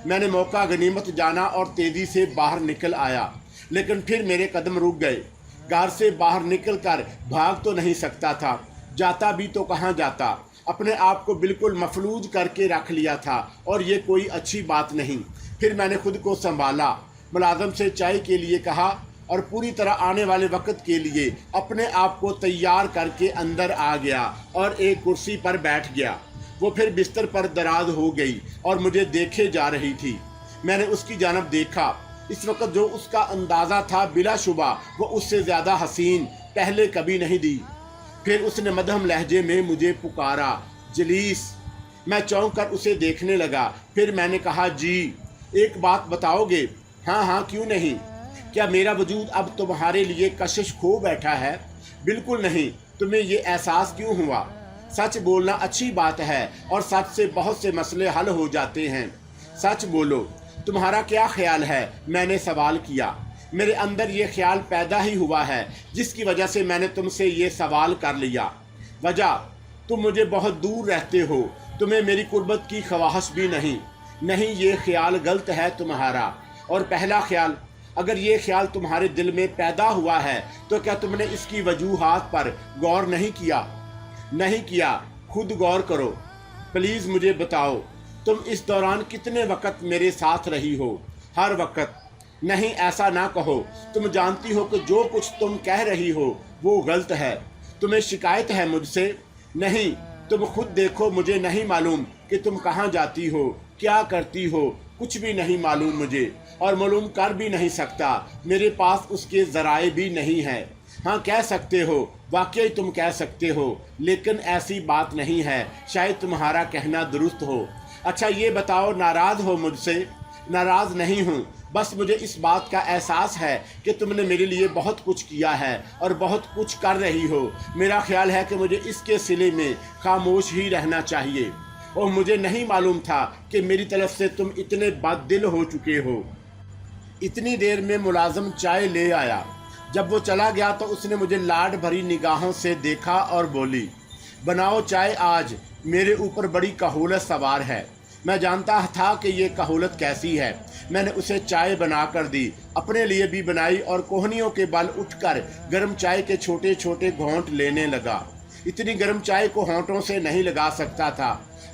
मैंने मौका गनीमत जाना और तेज़ी से बाहर निकल आया, लेकिन फिर मेरे कदम रुक गए। घर से बाहर निकलकर भाग तो नहीं सकता था। जाता भी तो कहाँ जाता। अपने आप को बिल्कुल मफलूज करके रख लिया था और ये कोई अच्छी बात नहीं। फिर मैंने खुद को संभाला, मुलाजम से चाय के लिए कहा और पूरी तरह आने वाले वक्त के लिए अपने आप को तैयार करके अंदर आ गया और एक कुर्सी पर बैठ गया। वो फिर बिस्तर पर दराज हो गई और मुझे देखे जा रही थी। मैंने उसकी जानब देखा। इस वक्त जो उसका अंदाज़ा था बिलाशुबा वो उससे ज़्यादा हसीन पहले कभी नहीं दी। फिर उसने मध्यम लहजे में मुझे पुकारा, जलीस। मैं चौंक कर उसे देखने लगा। फिर मैंने कहा, जी एक बात बताओगे? हाँ हाँ, क्यों नहीं। क्या मेरा वजूद अब तुम्हारे लिए कशिश खो बैठा है? बिल्कुल नहीं। तुम्हें ये एहसास क्यों हुआ? सच बोलना अच्छी बात है और सच से बहुत से मसले हल हो जाते हैं। सच बोलो, तुम्हारा क्या ख्याल है? मैंने सवाल किया। मेरे अंदर ये ख्याल पैदा ही हुआ है जिसकी वजह से मैंने तुमसे ये सवाल कर लिया। वजह, तुम मुझे बहुत दूर रहते हो, तुम्हें मेरी कुर्बत की ख्वाहिश भी नहीं, ये ख्याल गलत है तुम्हारा। और पहला ख्याल, अगर ये ख्याल तुम्हारे दिल में पैदा हुआ है तो क्या तुमने इसकी वजूहात पर गौर नहीं किया? नहीं किया। खुद गौर करो। प्लीज़ मुझे बताओ, तुम इस दौरान कितने वक्त मेरे साथ रही हो? हर वक्त। नहीं, ऐसा ना कहो। तुम जानती हो कि जो कुछ तुम कह रही हो वो गलत है। तुम्हें शिकायत है मुझसे? नहीं, तुम खुद देखो। मुझे नहीं मालूम कि तुम कहाँ जाती हो, क्या करती हो, कुछ भी नहीं मालूम मुझे, और मालूम कर भी नहीं सकता। मेरे पास उसके ज़राए भी नहीं है। हाँ, कह सकते हो, वाकई तुम कह सकते हो, लेकिन ऐसी बात नहीं है। शायद तुम्हारा कहना दुरुस्त हो। अच्छा ये बताओ, नाराज़ हो मुझसे? नाराज़ नहीं हूँ, बस मुझे इस बात का एहसास है कि तुमने मेरे लिए बहुत कुछ किया है और बहुत कुछ कर रही हो। मेरा ख्याल है कि मुझे इसके सिले में खामोश ही रहना चाहिए। और मुझे नहीं मालूम था कि मेरी तरफ से तुम इतने बददिल हो चुके हो। इतनी देर में मुलाजिम चाय ले आया। जब वो चला गया तो उसने मुझे लाड भरी निगाहों से देखा और बोली, बनाओ चाय, आज मेरे ऊपर बड़ी कहोलत सवार है। मैं जानता था कि ये कहोलत कैसी है। मैंने उसे चाय बना कर दी, अपने लिए भी बनाई और कोहनियों के बल उठकर गर्म चाय के छोटे छोटे घोंट लेने लगा। इतनी गर्म चाय को होंठों से नहीं लगा सकता था।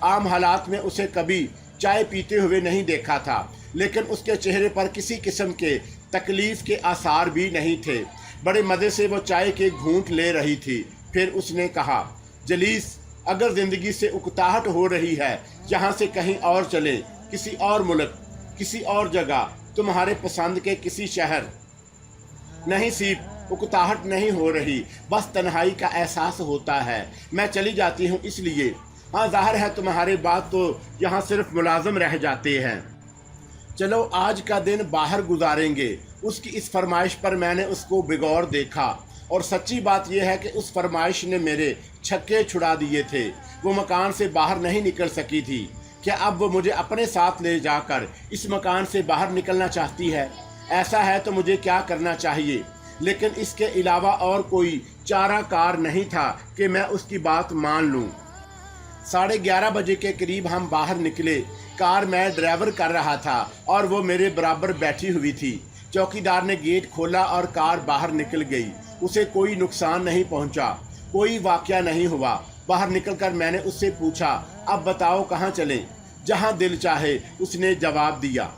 आम हालात में उसे कभी चाय पीते हुए नहीं देखा था, लेकिन उसके चेहरे पर किसी किस्म के तकलीफ़ के आसार भी नहीं थे। बड़े मज़े से वो चाय के घूंट ले रही थी। फिर उसने कहा, जलीस, अगर ज़िंदगी से उकताहट हो रही है, यहाँ से कहीं और चले, किसी और मुल्क, किसी और जगह, तुम्हारे पसंद के किसी शहर। नहीं सीप, उकताहट नहीं हो रही, बस तन्हाई का एहसास होता है। मैं चली जाती हूँ इसलिए। हाँ, ज़ाहिर है तुम्हारे बाद तो यहाँ सिर्फ मुलाजिम रह जाते हैं। चलो आज का दिन बाहर गुजारेंगे, اس کی اس فرمائش پر میں نے اس کو بغور دیکھا، اور سچی بات یہ ہے کہ اس فرمائش نے میرے چھکے چھڑا دیے تھے۔ وہ مکان سے باہر نہیں نکل سکی تھی۔ کیا اب وہ مجھے اپنے ساتھ لے جا کر اس مکان سے باہر نکلنا چاہتی ہے؟ ایسا ہے تو مجھے کیا کرنا چاہیے؟ لیکن اس کے علاوہ اور کوئی چارہ کار نہیں تھا کہ میں اس کی بات مان لوں۔ 11:30 بجے کے قریب ہم باہر نکلے۔ کار میں ڈرائیور کر رہا تھا اور وہ میرے برابر بیٹھی ہوئی تھی۔ چوکیدار نے گیٹ کھولا اور کار باہر نکل گئی۔ اسے کوئی نقصان نہیں پہنچا، کوئی واقعہ نہیں ہوا۔ باہر نکل کر میں نے اس سے پوچھا، اب بتاؤ کہاں چلیں؟ جہاں دل چاہے، اس نے جواب دیا۔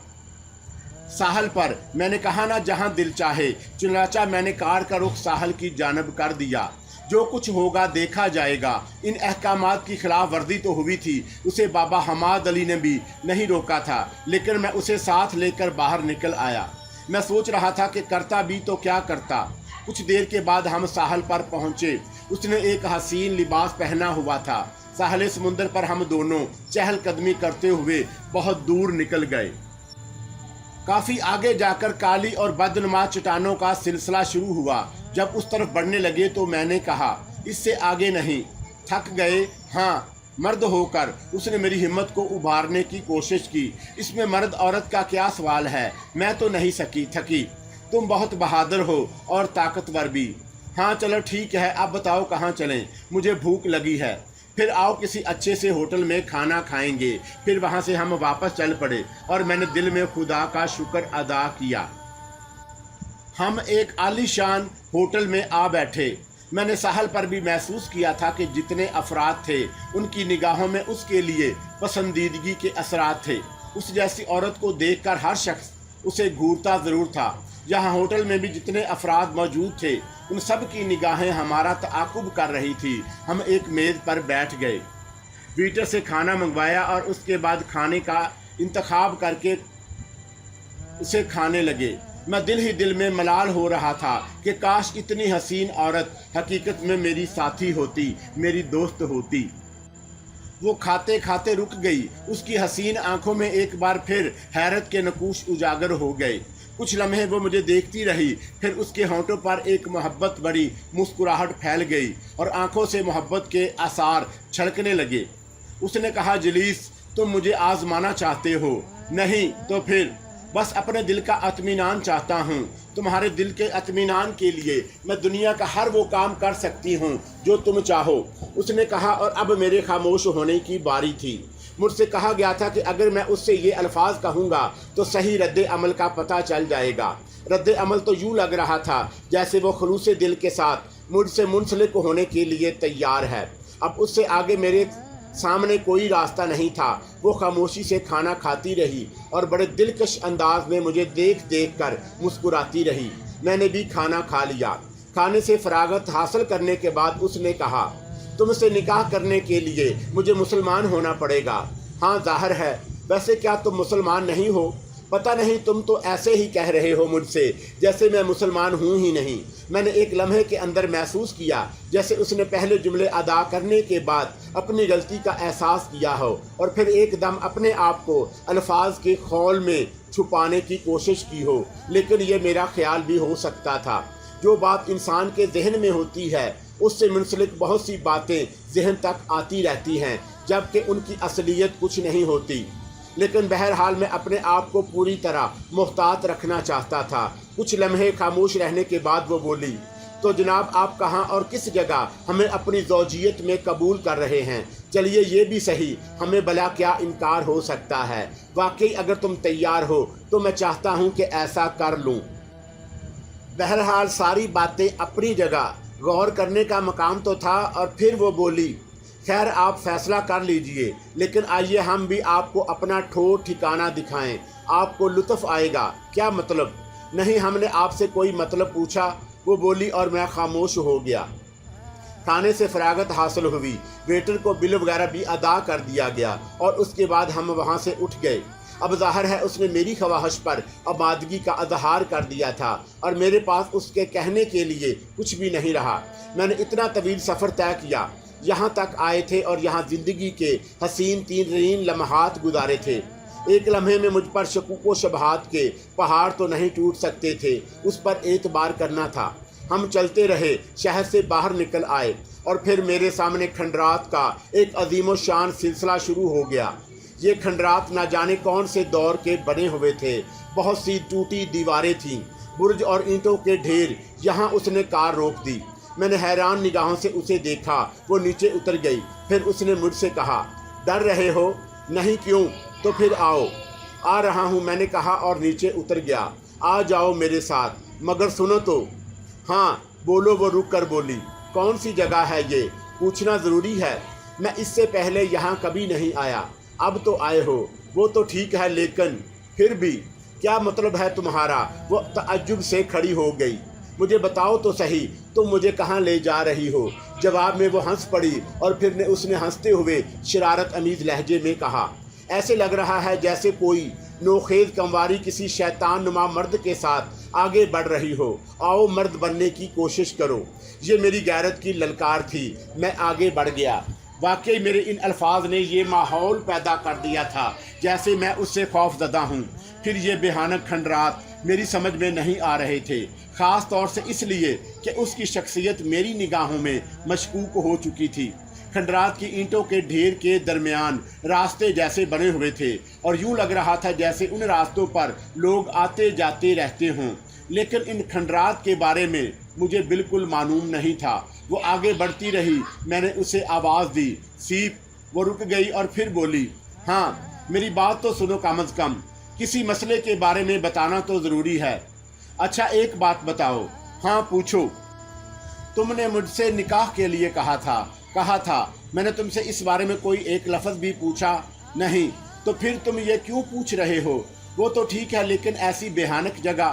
ساحل پر؟ میں نے کہا نا جہاں دل چاہے۔ چنانچہ میں نے کار کا رخ ساحل کی جانب کر دیا۔ جو کچھ ہوگا دیکھا جائے گا۔ ان احکامات کی خلاف ورزی تو ہوئی تھی، اسے بابا حماد علی نے بھی نہیں روکا تھا، لیکن میں اسے ساتھ لے کر باہر نکل آیا۔ میں سوچ رہا تھا کہ کرتا بھی تو کیا کرتا۔ کچھ دیر کے بعد ہم ساحل پر پہنچے۔ اس نے ایک حسین لباس پہنا ہوا تھا۔ ساحل سمندر پر ہم دونوں چہل قدمی کرتے ہوئے بہت دور نکل گئے۔ کافی آگے جا کر کالی اور بدنما چٹانوں کا سلسلہ شروع ہوا۔ جب اس طرف بڑھنے لگے تو میں نے کہا، اس سے آگے نہیں۔ تھک گئے؟ ہاں، مرد ہو کر اس نے میری ہمت کو ابھارنے کی کوشش کی۔ اس میں مرد عورت کا کیا سوال ہے؟ میں تو نہیں تھکی۔ تم بہت بہادر ہو اور طاقتور بھی۔ ہاں چلو ٹھیک ہے، اب بتاؤ کہاں چلیں؟ مجھے بھوک لگی ہے۔ پھر آؤ کسی اچھے سے ہوٹل میں کھانا کھائیں گے۔ پھر وہاں سے ہم واپس چل پڑے اور میں نے دل میں خدا کا شکر ادا کیا۔ ہم ایک عالی شان ہوٹل میں آ بیٹھے۔ میں نے ساحل پر بھی محسوس کیا تھا کہ جتنے افراد تھے ان کی نگاہوں میں اس کے لیے پسندیدگی کے اثرات تھے۔ اس جیسی عورت کو دیکھ کر ہر شخص اسے گھورتا ضرور تھا۔ یہاں ہوٹل میں بھی جتنے افراد موجود تھے ان سب کی نگاہیں ہمارا تعاقب کر رہی تھی۔ ہم ایک میز پر بیٹھ گئے، ویٹر سے کھانا منگوایا اور اس کے بعد کھانے کا انتخاب کر کے اسے کھانے لگے۔ میں دل ہی دل میں ملال ہو رہا تھا کہ کاش اتنی حسین عورت حقیقت میں میری ساتھی ہوتی، میری دوست ہوتی۔ وہ کھاتے کھاتے رک گئی۔ اس کی حسین آنکھوں میں ایک بار پھر حیرت کے نقوش اجاگر ہو گئے۔ کچھ لمحے وہ مجھے دیکھتی رہی، پھر اس کے ہونٹوں پر ایک محبت بڑی مسکراہٹ پھیل گئی اور آنکھوں سے محبت کے آثار چھلکنے لگے۔ اس نے کہا، جلیس، تم مجھے آزمانا چاہتے ہو؟ نہیں تو پھر؟ بس اپنے دل کا اطمینان چاہتا ہوں۔ تمہارے دل کے اطمینان کے لیے میں دنیا کا ہر وہ کام کر سکتی ہوں جو تم چاہو، اس نے کہا، اور اب میرے خاموش ہونے کی باری تھی۔ مجھ سے کہا گیا تھا کہ اگر میں اس سے یہ الفاظ کہوں گا تو صحیح رد عمل کا پتہ چل جائے گا۔ رد عمل تو یوں لگ رہا تھا جیسے وہ خلوص دل کے ساتھ مجھ سے منسلک ہونے کے لیے تیار ہے۔ اب اس سے آگے میرے سامنے کوئی راستہ نہیں تھا۔ وہ خاموشی سے کھانا کھاتی رہی اور بڑے دلکش انداز میں مجھے دیکھ دیکھ کر مسکراتی رہی۔ میں نے بھی کھانا کھا لیا۔ کھانے سے فراغت حاصل کرنے کے بعد اس نے کہا، تم سے نکاح کرنے کے لیے مجھے مسلمان ہونا پڑے گا۔ ہاں ظاہر ہے، ویسے کیا تم مسلمان نہیں ہو؟ پتہ نہیں، تم تو ایسے ہی کہہ رہے ہو مجھ سے جیسے میں مسلمان ہوں ہی نہیں۔ میں نے ایک لمحے کے اندر محسوس کیا جیسے اس نے پہلے جملے ادا کرنے کے بعد اپنی غلطی کا احساس کیا ہو اور پھر ایک دم اپنے آپ کو الفاظ کے خول میں چھپانے کی کوشش کی ہو۔ لیکن یہ میرا خیال بھی ہو سکتا تھا۔ جو بات انسان کے ذہن میں ہوتی ہے اس سے منسلک بہت سی باتیں ذہن تک آتی رہتی ہیں، جبکہ ان کی اصلیت کچھ نہیں ہوتی۔ لیکن بہرحال میں اپنے آپ کو پوری طرح محتاط رکھنا چاہتا تھا۔ کچھ لمحے خاموش رہنے کے بعد وہ بولی، تو جناب آپ کہاں اور کس جگہ ہمیں اپنی زوجیت میں قبول کر رہے ہیں؟ چلیے یہ بھی صحیح، ہمیں بھلا کیا انکار ہو سکتا ہے؟ واقعی اگر تم تیار ہو تو میں چاہتا ہوں کہ ایسا کر لوں۔ بہرحال ساری باتیں اپنی جگہ، غور کرنے کا مقام تو تھا۔ اور پھر وہ بولی، خیر آپ فیصلہ کر لیجئے، لیکن آئیے ہم بھی آپ کو اپنا ٹھور ٹھکانہ دکھائیں، آپ کو لطف آئے گا۔ کیا مطلب؟ نہیں، ہم نے آپ سے کوئی مطلب پوچھا، وہ بولی اور میں خاموش ہو گیا۔ کھانے سے فراغت حاصل ہوئی، ویٹر کو بل وغیرہ بھی ادا کر دیا گیا اور اس کے بعد ہم وہاں سے اٹھ گئے۔ اب ظاہر ہے اس نے میری خواہش پر آمادگی کا اظہار کر دیا تھا اور میرے پاس اس کے کہنے کے لیے کچھ بھی نہیں رہا۔ میں نے اتنا طویل سفر طے کیا، یہاں تک آئے تھے اور یہاں زندگی کے حسین ترین لمحات گزارے تھے۔ ایک لمحے میں مجھ پر شکوک و شبہات کے پہاڑ تو نہیں ٹوٹ سکتے تھے، اس پر اعتبار کرنا تھا۔ ہم چلتے رہے، شہر سے باہر نکل آئے اور پھر میرے سامنے کھنڈرات کا ایک عظیم و شان سلسلہ شروع ہو گیا۔ یہ کھنڈرات نہ جانے کون سے دور کے بنے ہوئے تھے، بہت سی ٹوٹی دیواریں تھیں، برج اور اینٹوں کے ڈھیر۔ یہاں اس نے کار روک دی۔ میں نے حیران نگاہوں سے اسے دیکھا، وہ نیچے اتر گئی۔ پھر اس نے مجھ سے کہا، ڈر رہے ہو؟ نہیں، کیوں؟ تو پھر آؤ۔ آ رہا ہوں، میں نے کہا اور نیچے اتر گیا۔ آ جاؤ میرے ساتھ، مگر سنو تو۔ ہاں بولو، وہ رک کر بولی۔ کون سی جگہ ہے یہ؟ پوچھنا ضروری ہے، میں اس سے پہلے یہاں کبھی نہیں آیا۔ اب تو آئے ہو، وہ تو ٹھیک ہے، لیکن پھر بھی کیا مطلب ہے تمہارا؟ وہ تعجب سے کھڑی ہو گئی۔ مجھے بتاؤ تو صحیح، تم مجھے کہاں لے جا رہی ہو؟ جواب میں وہ ہنس پڑی اور پھر اس نے ہنستے ہوئے شرارت امیز لہجے میں کہا، ایسے لگ رہا ہے جیسے کوئی نوخیز کمواری کسی شیطان نما مرد کے ساتھ آگے بڑھ رہی ہو۔ آؤ، مرد بننے کی کوشش کرو۔ یہ میری غیرت کی للکار تھی۔ میں آگے بڑھ گیا۔ واقعی میرے ان الفاظ نے یہ ماحول پیدا کر دیا تھا جیسے میں اس سے خوف زدہ ہوں۔ پھر یہ بھیانک کھنڈرات میری سمجھ میں نہیں آ رہے تھے، خاص طور سے اس لیے کہ اس کی شخصیت میری نگاہوں میں مشکوک ہو چکی تھی۔ کھنڈرات کی اینٹوں کے ڈھیر کے درمیان راستے جیسے بنے ہوئے تھے اور یوں لگ رہا تھا جیسے ان راستوں پر لوگ آتے جاتے رہتے ہوں، لیکن ان کھنڈرات کے بارے میں مجھے بالکل معلوم نہیں تھا۔ وہ آگے بڑھتی رہی، میں نے اسے آواز دی، سیپ۔ وہ رک گئی اور پھر بولی، ہاں میری بات تو سنو، کم از کم کسی مسئلے کے بارے میں بتانا تو ضروری ہے۔ اچھا ایک بات بتاؤ۔ ہاں پوچھو۔ تم نے مجھ سے نکاح کے لیے کہا تھا، میں نے تم سے اس بارے میں کوئی ایک لفظ بھی پوچھا نہیں، تو پھر تم یہ کیوں پوچھ رہے ہو؟ وہ تو ٹھیک ہے، لیکن ایسی بھیانک جگہ۔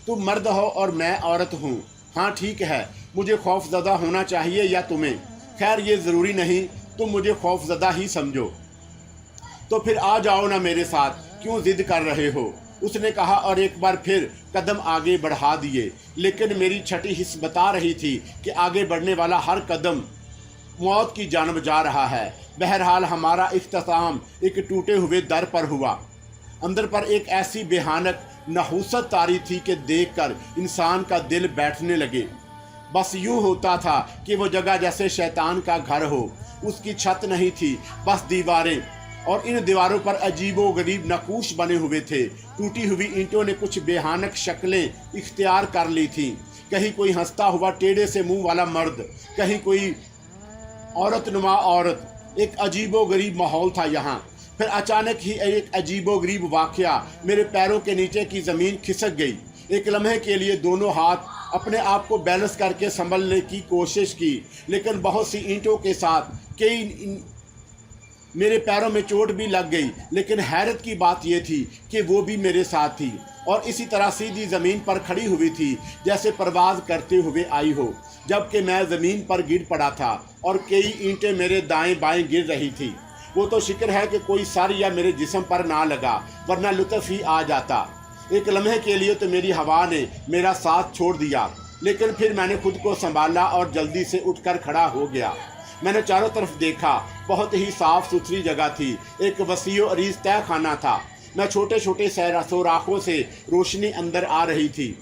تم مرد ہو اور میں عورت ہوں۔ ہاں ٹھیک ہے، مجھے خوف زدہ ہونا چاہیے یا تمہیں؟ خیر یہ ضروری نہیں، تم مجھے خوف زدہ ہی سمجھو۔ تو پھر آ جاؤ نا میرے ساتھ، کیوں ضد کر رہے ہو؟ اس نے کہا اور ایک بار پھر قدم آگے بڑھا دیے، لیکن میری چھٹی حس بتا رہی تھی کہ آگے بڑھنے والا ہر قدم موت کی جانب جا رہا ہے۔ بہرحال ہمارا اختتام ایک ٹوٹے ہوئے در پر ہوا۔ اندر پر ایک ایسی بھیانک نحوست طاری تھی کہ دیکھ کر انسان کا دل بیٹھنے لگے۔ بس یوں ہوتا تھا کہ وہ جگہ جیسے شیطان کا گھر ہو۔ اس کی چھت نہیں تھی، بس دیواریں، اور ان دیواروں پر عجیب و غریب نقوش بنے ہوئے تھے۔ ٹوٹی ہوئی اینٹوں نے کچھ بھیانک شکلیں اختیار کر لی تھیں، کہیں کوئی ہنستا ہوا ٹیڑھے سے منہ والا مرد، کہیں کوئی عورت نما عورت۔ ایک عجیب و غریب ماحول تھا یہاں۔ پھر اچانک ہی ایک عجیب و غریب واقعہ، میرے پیروں کے نیچے کی زمین کھسک گئی۔ ایک لمحے کے لیے دونوں ہاتھ اپنے آپ کو بیلنس کر کے سنبھلنے کی کوشش کی، لیکن بہت سی اینٹوں کے ساتھ میرے پیروں میں چوٹ بھی لگ گئی، لیکن حیرت کی بات یہ تھی کہ وہ بھی میرے ساتھ تھی اور اسی طرح سیدھی زمین پر کھڑی ہوئی تھی جیسے پرواز کرتے ہوئے آئی ہو، جبکہ میں زمین پر گر پڑا تھا اور کئی اینٹیں میرے دائیں بائیں گر رہی تھی۔ وہ تو شکر ہے کہ کوئی سر یا میرے جسم پر نہ لگا، ورنہ لطف ہی آ جاتا۔ ایک لمحے کے لیے تو میری ہوا نے میرا ساتھ چھوڑ دیا، لیکن پھر میں نے خود کو سنبھالا اور جلدی سے اٹھ کر کھڑا ہو گیا۔ میں نے چاروں طرف دیکھا، بہت ہی صاف ستھری جگہ تھی، ایک وسیع و عریض تہہ خانہ تھا۔ میں چھوٹے چھوٹے سوراخوں سے روشنی اندر آ رہی تھی۔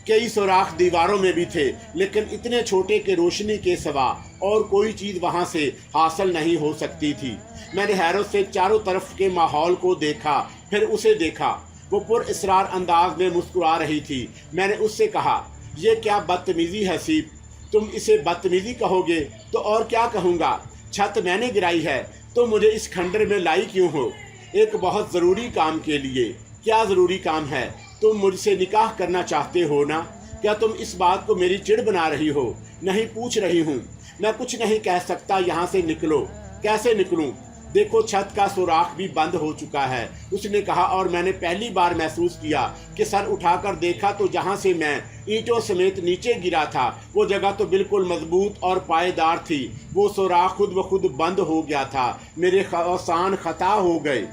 کئی سوراخ دیواروں میں بھی تھے، لیکن اتنے چھوٹے کہ روشنی کے سوا اور کوئی چیز وہاں سے حاصل نہیں ہو سکتی تھی۔ میں نے حیرت سے چاروں طرف کے ماحول کو دیکھا، پھر اسے دیکھا۔ وہ پر اسرار انداز میں مسکرا رہی تھی۔ میں نے اس سے کہا، یہ کیا بدتمیزی ہے سیپ؟ تم اسے بدتمیزی کہو گے تو اور کیا کہوں گا؟ چھت میں نے گرائی ہے، تم مجھے اس کھنڈر میں لائی کیوں ہو؟ ایک بہت ضروری کام کے لیے۔ کیا ضروری کام ہے؟ تم مجھ سے نکاح کرنا چاہتے ہو نا؟ کیا تم اس بات کو میری چڑ بنا رہی ہو؟ نہیں، پوچھ رہی ہوں۔ میں کچھ نہیں کہہ سکتا، یہاں سے نکلو۔ کیسے نکلوں؟ دیکھو چھت کا سوراخ بھی بند ہو چکا ہے، اس نے کہا، اور میں نے پہلی بار محسوس کیا کہ سر اٹھا کر دیکھا تو جہاں سے میں اینٹوں سمیت نیچے گرا تھا وہ جگہ تو بالکل مضبوط اور پائیدار تھی۔ وہ سوراخ خود بخود بند ہو گیا تھا۔ میرے اوسان خطا ہو گئے۔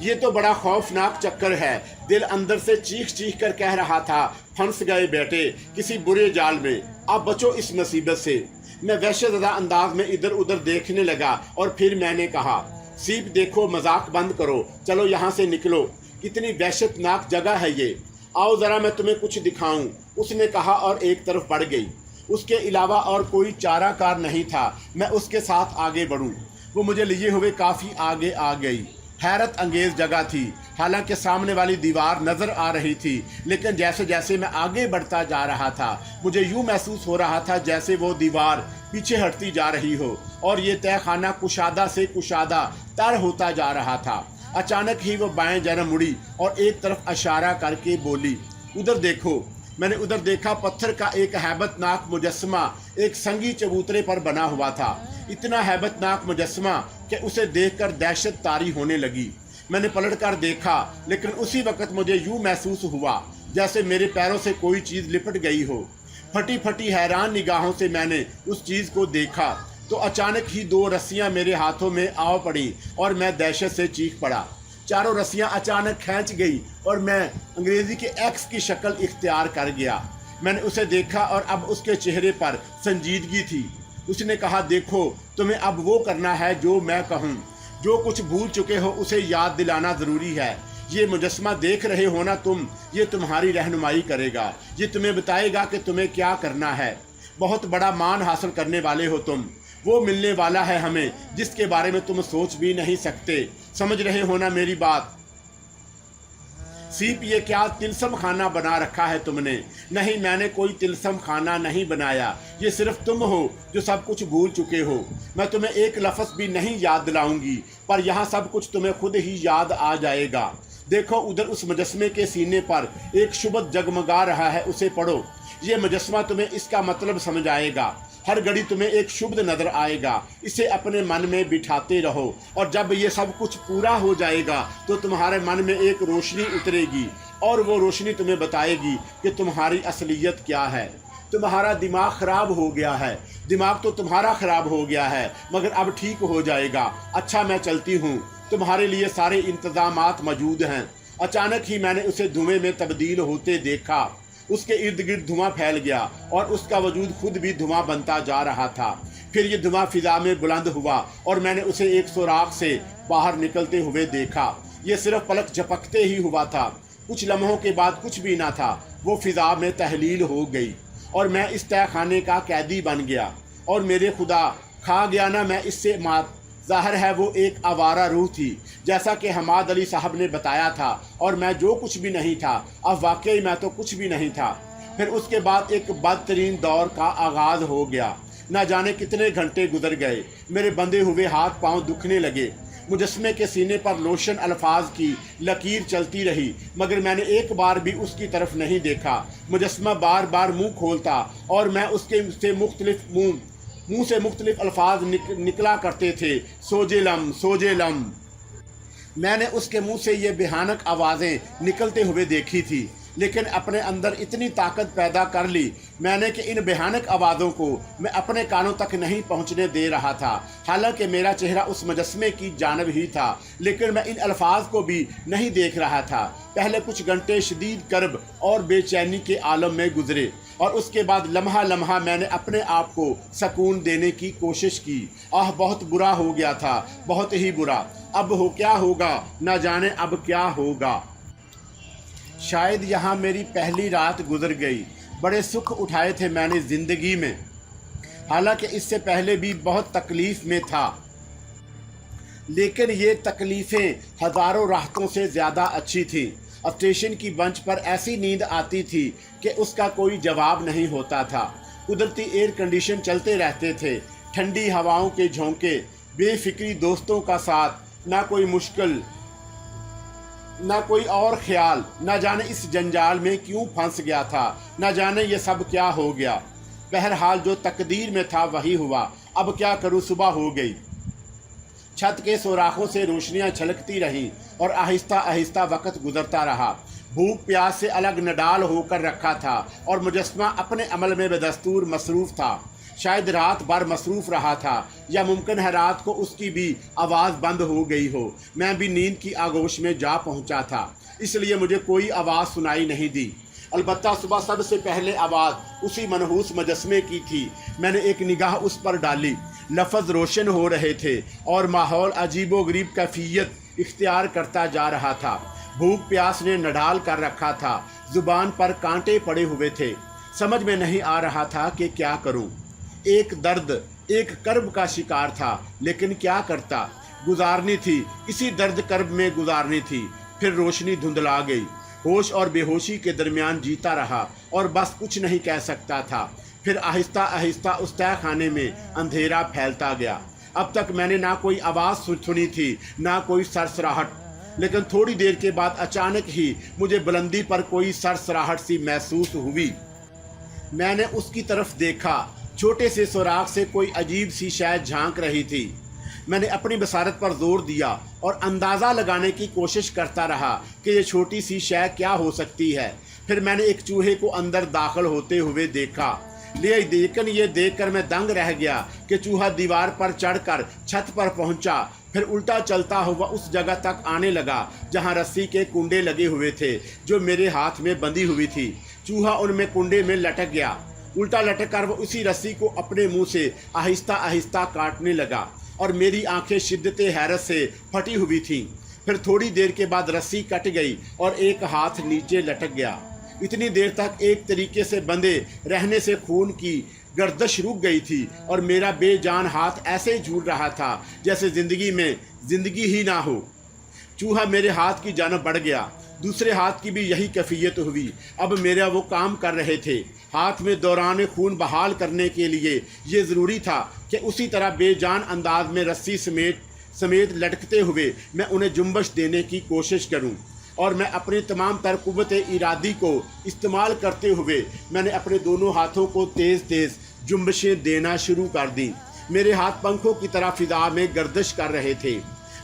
یہ تو بڑا خوفناک چکر ہے، دل اندر سے چیخ چیخ کر کہہ رہا تھا، پھنس گئے بیٹے کسی برے جال میں، اب بچو اس مصیبت سے۔ میں وحشت زدہ انداز میں ادھر ادھر دیکھنے لگا اور پھر میں نے کہا، सीप देखो, मजाक बंद करो, चलो यहाँ से निकलो, कितनी वहशतनाक जगह है ये, आओ ज़रा मैं तुम्हें कुछ दिखाऊं, उसने कहा और एक तरफ बढ़ गई। उसके अलावा और कोई चाराकार नहीं था, मैं उसके साथ आगे बढ़ूं। वो मुझे लिए हुए काफ़ी आगे आ गई। हैरत अंगेज़ जगह थी, हालांकि सामने वाली दीवार नज़र आ रही थी, लेकिन जैसे जैसे मैं आगे बढ़ता जा रहा था मुझे यूँ महसूस हो रहा था जैसे वो दीवार पीछे हटती जा रही हो और ये तहखाना कुशादा से कुशादा तर होता जा रहा था। अचानक ही वो बाएं जरा मुड़ी और एक तरफ इशारा करके बोली, उधर देखो। मैंने उधर देखा, पत्थर का एक हैबतनाक मुजस्समा एक संगी चबूतरे पर बना हुआ था। इतना हैबतनाक मुजस्समा कि उसे देखकर दहशत तारी होने लगी। मैंने पलटकर देखा, लेकिन उसी वक्त मुझे यूं महसूस हुआ जैसे मेरे पैरों से कोई चीज़ लिपट गई हो। फटी फटी हैरान निगाहों से मैंने उस चीज़ को देखा तो अचानक ही 2 रस्सियां मेरे हाथों में आ पड़ी और मैं दहशत से चीख पड़ा। चारों रस्सियां अचानक खींच गई और मैं अंग्रेजी के एक्स की शक्ल इख्तियार कर गया। मैंने उसे देखा और अब उसके चेहरे पर संजीदगी थी। उसने कहा, देखो, तुम्हें अब वो करना है जो मैं कहूँ। जो कुछ भूल चुके हो उसे याद दिलाना ज़रूरी है। ये मुजस्समा देख रहे हो ना तुम, ये तुम्हारी रहनुमाई करेगा, ये तुम्हें बताएगा कि तुम्हें क्या करना है। बहुत बड़ा मान हासिल करने वाले हो तुम। वो मिलने वाला है हमें जिसके बारे में तुम सोच भी नहीं सकते। समझ रहे हो ना मेरी बात? सीप, ये क्या तिलस्म खाना बना रखा है तुमने? नहीं, मैंने कोई तिलस्म खाना नहीं बनाया। ये सिर्फ तुम हो जो सब कुछ भूल चुके हो। मैं तुम्हें एक लफ्ज़ भी नहीं याद दिलाऊंगी, पर यहाँ सब कुछ तुम्हें खुद ही याद आ जाएगा। देखो, उधर उस मुजस्समे के सीने पर एक शुभ जगमगा रहा है, उसे पढ़ो। ये मुजस्समा तुम्हें इसका मतलब समझ आएगा। हर घड़ी तुम्हें एक शुभ नज़र आएगा। इसे अपने मन में बिठाते रहो और जब ये सब कुछ पूरा हो जाएगा तो तुम्हारे मन में एक रोशनी उतरेगी और वो रोशनी तुम्हें बताएगी कि तुम्हारी असलियत क्या है। तुम्हारा दिमाग ख़राब हो गया है। दिमाग तो तुम्हारा ख़राब हो गया है, मगर अब ठीक हो जाएगा। अच्छा, मैं चलती हूँ, तुम्हारे लिए सारे इंतज़ामात मौजूद हैं। अचानक ही मैंने उसे धुएं में तब्दील होते देखा। उसके इर्द गिर्द धुआं फैल गया और उसका वजूद खुद भी धुआं बनता जा रहा था। फिर ये धुआं फिजा में बुलंद हुआ और मैंने उसे एक सुराख से बाहर निकलते हुए देखा। ये सिर्फ पलक झपकते ही हुआ था। कुछ लम्हों के बाद कुछ भी ना था, वो फिजा में तहलील हो गई और मैं इस तहखाने का कैदी बन गया। और मेरे खुदा, खा गया ना मैं इससे मात। ज़ाहिर है वो एक आवारा रूह थी, जैसा कि हमाद अली साहब ने बताया था, और मैं जो कुछ भी नहीं था। अब वाकई मैं तो कुछ भी नहीं था। फिर उसके बाद एक बदतरीन दौर का आगाज़ हो गया। न जाने कितने घंटे गुजर गए। मेरे बंधे हुए हाथ पांव दुखने लगे। मुजस्समे के सीने पर रोशन अल्फाज की लकीर चलती रही, मगर मैंने एक बार भी उसकी तरफ नहीं देखा। मुजस्समा बार बार मुँह खोलता और मैं उसके से मुँह से मुख्तलिफ अल्फाज निकला करते थे, सोजेलम सोजेलम। मैंने उसके मुंह से ये भयानक आवाज़ें निकलते हुए देखी थी, लेकिन अपने अंदर इतनी ताकत पैदा कर ली मैंने कि इन भयानक आवाज़ों को मैं अपने कानों तक नहीं पहुंचने दे रहा था। हालांकि मेरा चेहरा उस मुजस्समे की जानिब ही था, लेकिन मैं इन अल्फाज को भी नहीं देख रहा था। पहले कुछ घंटे शदीद कर्ब और बेचैनी के आलम में गुजरे और उसके बाद लम्हा लम्हा मैंने अपने आप को सुकून देने की कोशिश की। बहुत बुरा हो गया था, बहुत ही बुरा। अब हो क्या होगा, न जाने अब क्या होगा। शायद यहाँ मेरी पहली रात गुजर गई। बड़े सुख उठाए थे मैंने ज़िंदगी में, हालांकि इससे पहले भी बहुत तकलीफ़ में था, लेकिन ये तकलीफ़ें हज़ारों राहतों से ज़्यादा अच्छी थी। स्टेशन की बेंच पर ऐसी नींद आती थी कि उसका कोई जवाब नहीं होता था। कुदरती एयर कंडीशन चलते रहते थे, ठंडी हवाओं के झोंके, बेफिक्री दोस्तों का साथ, ना कोई मुश्किल ना कोई और ख्याल। न जाने इस जंजाल में क्यों फंस गया था, न जाने ये सब क्या हो गया। बहरहाल जो तकदीर में था वही हुआ। अब क्या करूं, सुबह हो गई। छत के सुराखों से रोशनियां छलकती रहीं और आहिस्ता आहिस्ता वक्त गुजरता रहा। भूख प्यास से अलग नडाल होकर रखा था और मुजस्समा अपने अमल में बदस्तूर मसरूफ़ था। शायद रात भर मसरूफ़ रहा था, या मुमकिन है रात को उसकी भी आवाज़ बंद हो गई हो। मैं भी नींद की आगोश में जा पहुंचा था, इसलिए मुझे कोई आवाज़ सुनाई नहीं दी। अलबत्ता सुबह सबसे पहले आवाज़ उसी मनहूस मुजस्समे की थी। मैंने एक निगाह उस पर डाली। लफ्ज़ रोशन हो रहे थे और माहौल अजीबोगरीब कैफियत इख्तियार करता जा रहा था। भूख प्यास ने नढाल कर रखा था, ज़ुबान पर कांटे पड़े हुए थे। समझ में नहीं आ रहा था कि क्या करूं। एक दर्द, एक कर्ब का शिकार था, लेकिन क्या करता। गुजारनी थी, इसी दर्द कर्ब में गुजारनी थी। फिर रोशनी धुंधला गई। होश और बेहोशी के दरमियान जीता रहा और बस कुछ नहीं कह सकता था। फिर आहिस्ता आहिस्ता उस तह खाने में अंधेरा फैलता गया। अब तक मैंने ना कोई आवाज़ सुनी थी, ना कोई सरसराहट, लेकिन थोड़ी देर के बाद अचानक ही मुझे बुलंदी पर कोई सरसराहट सी महसूस हुई। मैंने उसकी तरफ देखा। छोटे से सुराख से कोई अजीब सी शय झांक रही थी। मैंने अपनी बसारत पर जोर दिया और अंदाज़ा लगाने की कोशिश करता रहा कि ये छोटी सी शय क्या हो सकती है। फिर मैंने एक चूहे को अंदर दाखिल होते हुए देखा, लेकिन ये देखकर मैं दंग रह गया कि चूहा दीवार पर चढ़कर छत पर पहुंचा। फिर उल्टा चलता हुआ उस जगह तक आने लगा जहां रस्सी के कुंडे लगे हुए थे जो मेरे हाथ में बंधी हुई थी। चूहा उनमें कुंडे में लटक गया। उल्टा लटक कर वो उसी रस्सी को अपने मुंह से आहिस्ता आहिस्ता काटने लगा और मेरी आंखें शिद्दत हैरत से फटी हुई थीं। फिर थोड़ी देर के बाद रस्सी कट गई और एक हाथ नीचे लटक गया। इतनी देर तक एक तरीके से बंधे रहने से खून की गर्दश रुक गई थी और मेरा बेजान हाथ ऐसे ही झूल रहा था जैसे ज़िंदगी में ज़िंदगी ही ना हो। चूहा मेरे हाथ की जानब बढ़ गया। दूसरे हाथ की भी यही कैफियत हुई। अब मेरा वो काम कर रहे थे। हाथ में दौरान खून बहाल करने के लिए ये ज़रूरी था कि उसी तरह बेजान अंदाज में रस्सी समेत लटकते हुए मैं उन्हें जुम्बश देने की कोशिश करूं। और मैं अपनी तमाम तर कुव्वत इरादी को इस्तेमाल करते हुए मैंने अपने दोनों हाथों को तेज़ तेज़ जुम्बशें देना शुरू कर दी। मेरे हाथ पंखों की तरह फिजा में गर्दिश कर रहे थे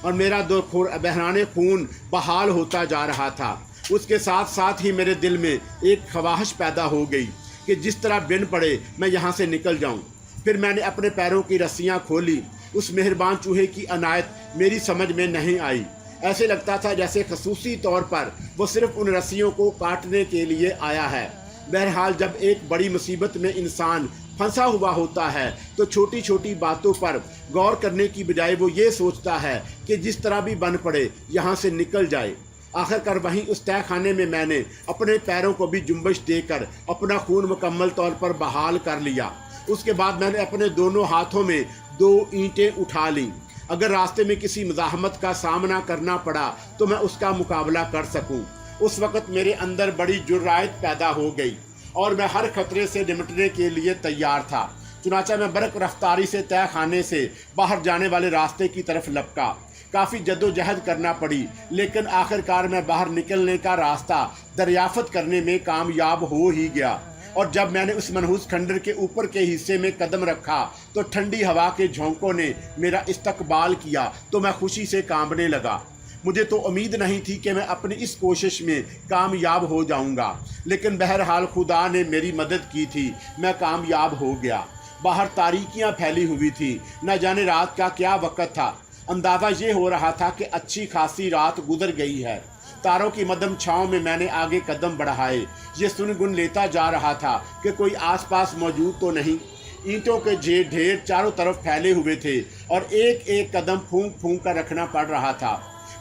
और मेरा बहराने खून बहाल होता जा रहा था। उसके साथ साथ ही मेरे दिल में एक ख्वाहिश पैदा हो गई कि जिस तरह बिन पड़े मैं यहाँ से निकल जाऊँ। फिर मैंने अपने पैरों की रस्सियाँ खोली। उस मेहरबान चूहे की अनायत मेरी समझ में नहीं आई। ऐसे लगता था जैसे खसूसी तौर पर वो सिर्फ उन रस्सियों को काटने के लिए आया है। बहरहाल जब एक बड़ी मुसीबत में इंसान फंसा हुआ होता है तो छोटी छोटी बातों पर गौर करने की बजाय वो ये सोचता है कि जिस तरह भी बन पड़े यहाँ से निकल जाए। आखिरकार वहीं उस तह खाने में मैंने अपने पैरों को भी जुम्बश देकर अपना खून मुकम्मल तौर पर बहाल कर लिया। उसके बाद मैंने अपने दोनों हाथों में 2 ईंटें उठा लीं। अगर रास्ते में किसी मज़ाहमत का सामना करना पड़ा तो मैं उसका मुकाबला कर सकूं। उस वक़्त मेरे अंदर बड़ी जुर्रायत पैदा हो गई और मैं हर खतरे से निपटने के लिए तैयार था। चुनाचा मैं बरक रफ्तारी से तय खाने से बाहर जाने वाले रास्ते की तरफ लपका। काफ़ी जद्दोजहद करना पड़ी, लेकिन आखिरकार मैं बाहर निकलने का रास्ता दरियाफ़त करने में कामयाब हो ही गया। और जब मैंने उस मनहूस खंडर के ऊपर के हिस्से में कदम रखा तो ठंडी हवा के झोंकों ने मेरा इस्तकबाल किया तो मैं खुशी से कांपने लगा। मुझे तो उम्मीद नहीं थी कि मैं अपनी इस कोशिश में कामयाब हो जाऊंगा, लेकिन बहरहाल खुदा ने मेरी मदद की थी। मैं कामयाब हो गया। बाहर तारीकियां फैली हुई थी। न जाने रात का क्या वक्त था। अंदाज़ा ये हो रहा था कि अच्छी खासी रात गुजर गई है। तारों की मदम छाँव में मैंने आगे कदम बढ़ाए। ये सुनगुन लेता जा रहा था कि कोई आसपास मौजूद तो नहीं। ईंटों के ढेर चारों तरफ फैले हुए थे और एक एक कदम फूंक फूंक कर रखना पड़ रहा था।